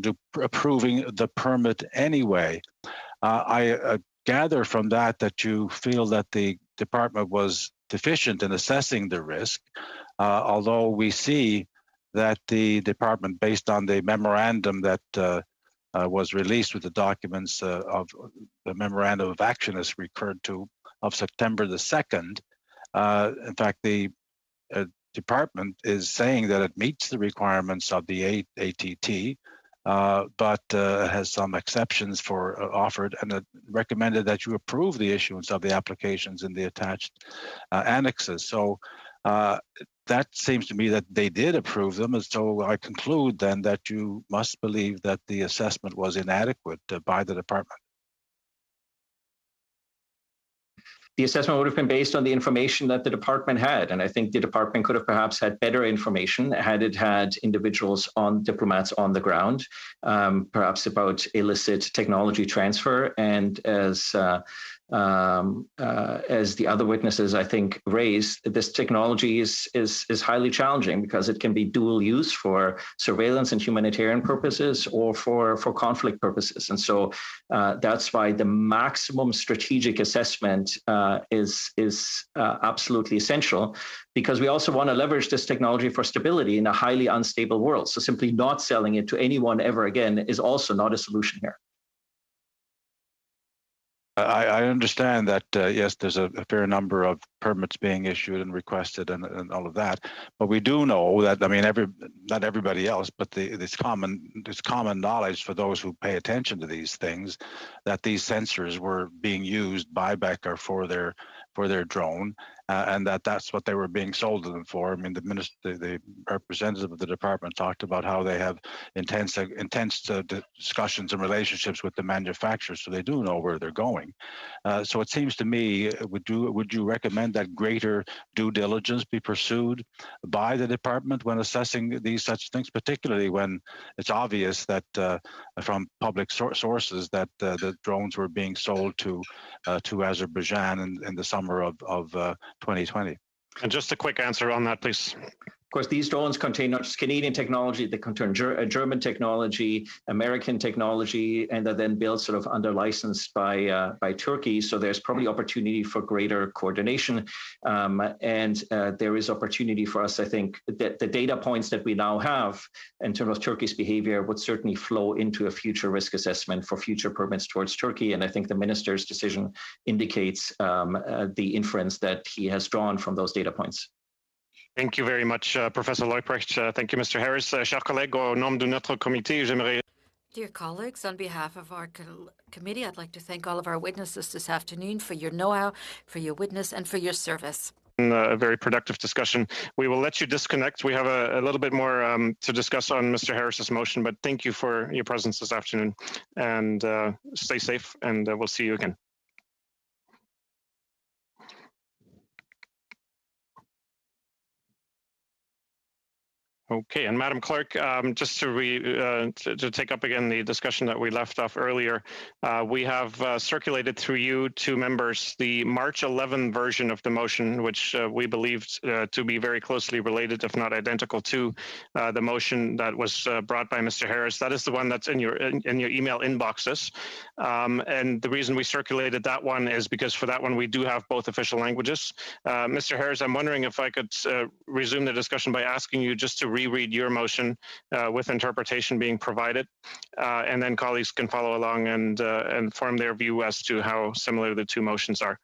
[SPEAKER 3] to approving the permit anyway. I gather from that you feel that the department was deficient in assessing the risk, although we see that the department, based on the memorandum that was released with the documents of the memorandum of action as recurred to of September the 2nd, in fact, the department is saying that it meets the requirements of the ATT, but has some exceptions for offered, and it recommended that you approve the issuance of the applications in the attached annexes. So that seems to me that they did approve them, and so I conclude then that you must believe that the assessment was inadequate by the department.
[SPEAKER 17] the assessment would have been based on the information that the department had. And I think the department could have perhaps had better information had it had diplomats on the ground, perhaps about illicit technology transfer. And as the other witnesses, I think, raised, this technology is highly challenging because it can be dual use for surveillance and humanitarian purposes or for conflict purposes. And so that's why the maximum strategic assessment is absolutely essential, because we also want to leverage this technology for stability in a highly unstable world. So simply not selling it to anyone ever again is also not a solution here.
[SPEAKER 3] I understand that, yes, there's a fair number of permits being issued and requested and all of that. But we do know that, I mean, not everybody else, but it's common knowledge for those who pay attention to these things that these sensors were being used by Becker for their drone, and that's what they were being sold to them for. I mean, the representative of the department talked about how they have intense discussions and relationships with the manufacturers, so they do know where they're going. So it seems to me, would you recommend that greater due diligence be pursued by the department when assessing these such things, particularly when it's obvious that from public sources that the drones were being sold to Azerbaijan in the summer of 2020?
[SPEAKER 1] And just a quick answer on that, please.
[SPEAKER 17] Of course, these drones contain not just Canadian technology, they contain German technology, American technology, and they're then built sort of under license by Turkey. So there's probably opportunity for greater coordination. And there is opportunity for us, I think, that the data points that we now have in terms of Turkey's behavior would certainly flow into a future risk assessment for future permits towards Turkey. And I think the minister's decision indicates the inference that he has drawn from those data points.
[SPEAKER 1] Thank you very much, Professor Leupprecht. Thank you, Mr. Harris. Chers collègues, au nom de notre comité, j'aimerais...
[SPEAKER 11] Dear colleagues, on behalf of our committee, I'd like to thank all of our witnesses this afternoon for your know-how, for your witness, and for your service.
[SPEAKER 1] A very productive discussion. We will let you disconnect. We have a little bit more to discuss on Mr. Harris's motion, but thank you for your presence this afternoon, and stay safe, and we'll see you again. Okay, and Madam Clerk, just to take up again the discussion that we left off earlier, we have circulated through you to members the March 11 version of the motion, which we believed to be very closely related, if not identical, to the motion that was brought by Mr. Harris. That is the one that's in your email inboxes, and the reason we circulated that one is because for that one we do have both official languages. Mr. Harris, I'm wondering if I could resume the discussion by asking you just to reread your motion with interpretation being provided, and then colleagues can follow along and form their view as to how similar the two motions are.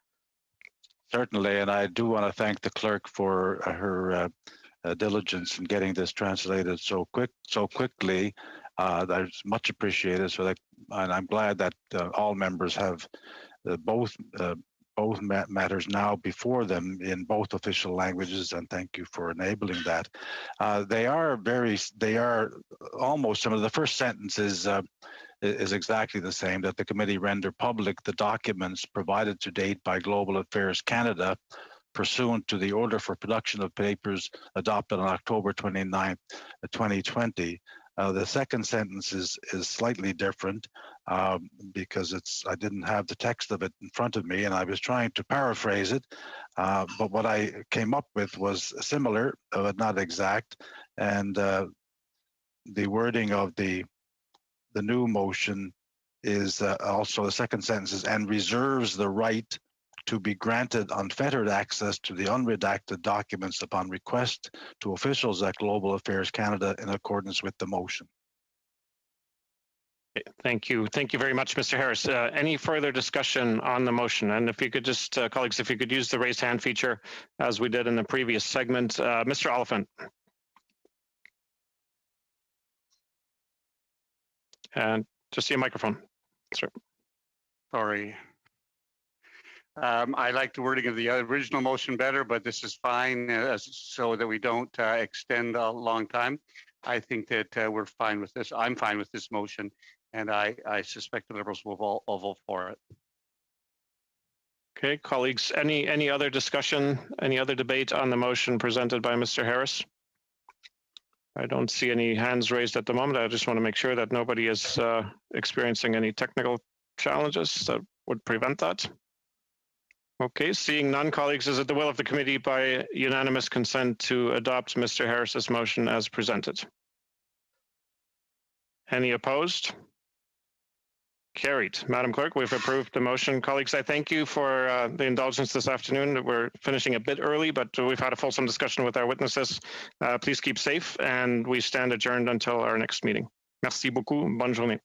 [SPEAKER 3] Certainly, and I do want to thank the clerk for her diligence in getting this translated so quickly. That's much appreciated. So that, and I'm glad that all members have both matters now before them in both official languages, and thank you for enabling that. They are almost some of the first sentences is exactly the same, that the committee render public the documents provided to date by Global Affairs Canada pursuant to the order for production of papers adopted on October 29, 2020. The second sentence is slightly different because I didn't have the text of it in front of me, and I was trying to paraphrase it, but what I came up with was similar, but not exact, and the wording of the new motion is also, the second sentence is, and reserves the right to be granted unfettered access to the unredacted documents upon request to officials at Global Affairs Canada in accordance with the motion.
[SPEAKER 1] Thank you. Thank you very much, Mr. Harris. Any further discussion on the motion? And if you could just, colleagues, if you could use the raised hand feature as we did in the previous segment. Mr. Oliphant. And just see a microphone, sir.
[SPEAKER 4] Sorry. I like the wording of the original motion better, but this is fine so that we don't extend a long time. I think that we're fine with this. I'm fine with this motion, and I suspect the Liberals will all vote for it.
[SPEAKER 1] Okay, colleagues, any other discussion, any other debate on the motion presented by Mr. Harris? I don't see any hands raised at the moment. I just want to make sure that nobody is experiencing any technical challenges that would prevent that. Okay, seeing none, colleagues, is it the will of the committee by unanimous consent to adopt Mr. Harris's motion as presented? Any opposed? Carried. Madam Clerk, we've approved the motion. Colleagues, I thank you for the indulgence this afternoon. We're finishing a bit early, but we've had a fulsome discussion with our witnesses. Please keep safe, and we stand adjourned until our next meeting. Merci beaucoup. Bonne journée.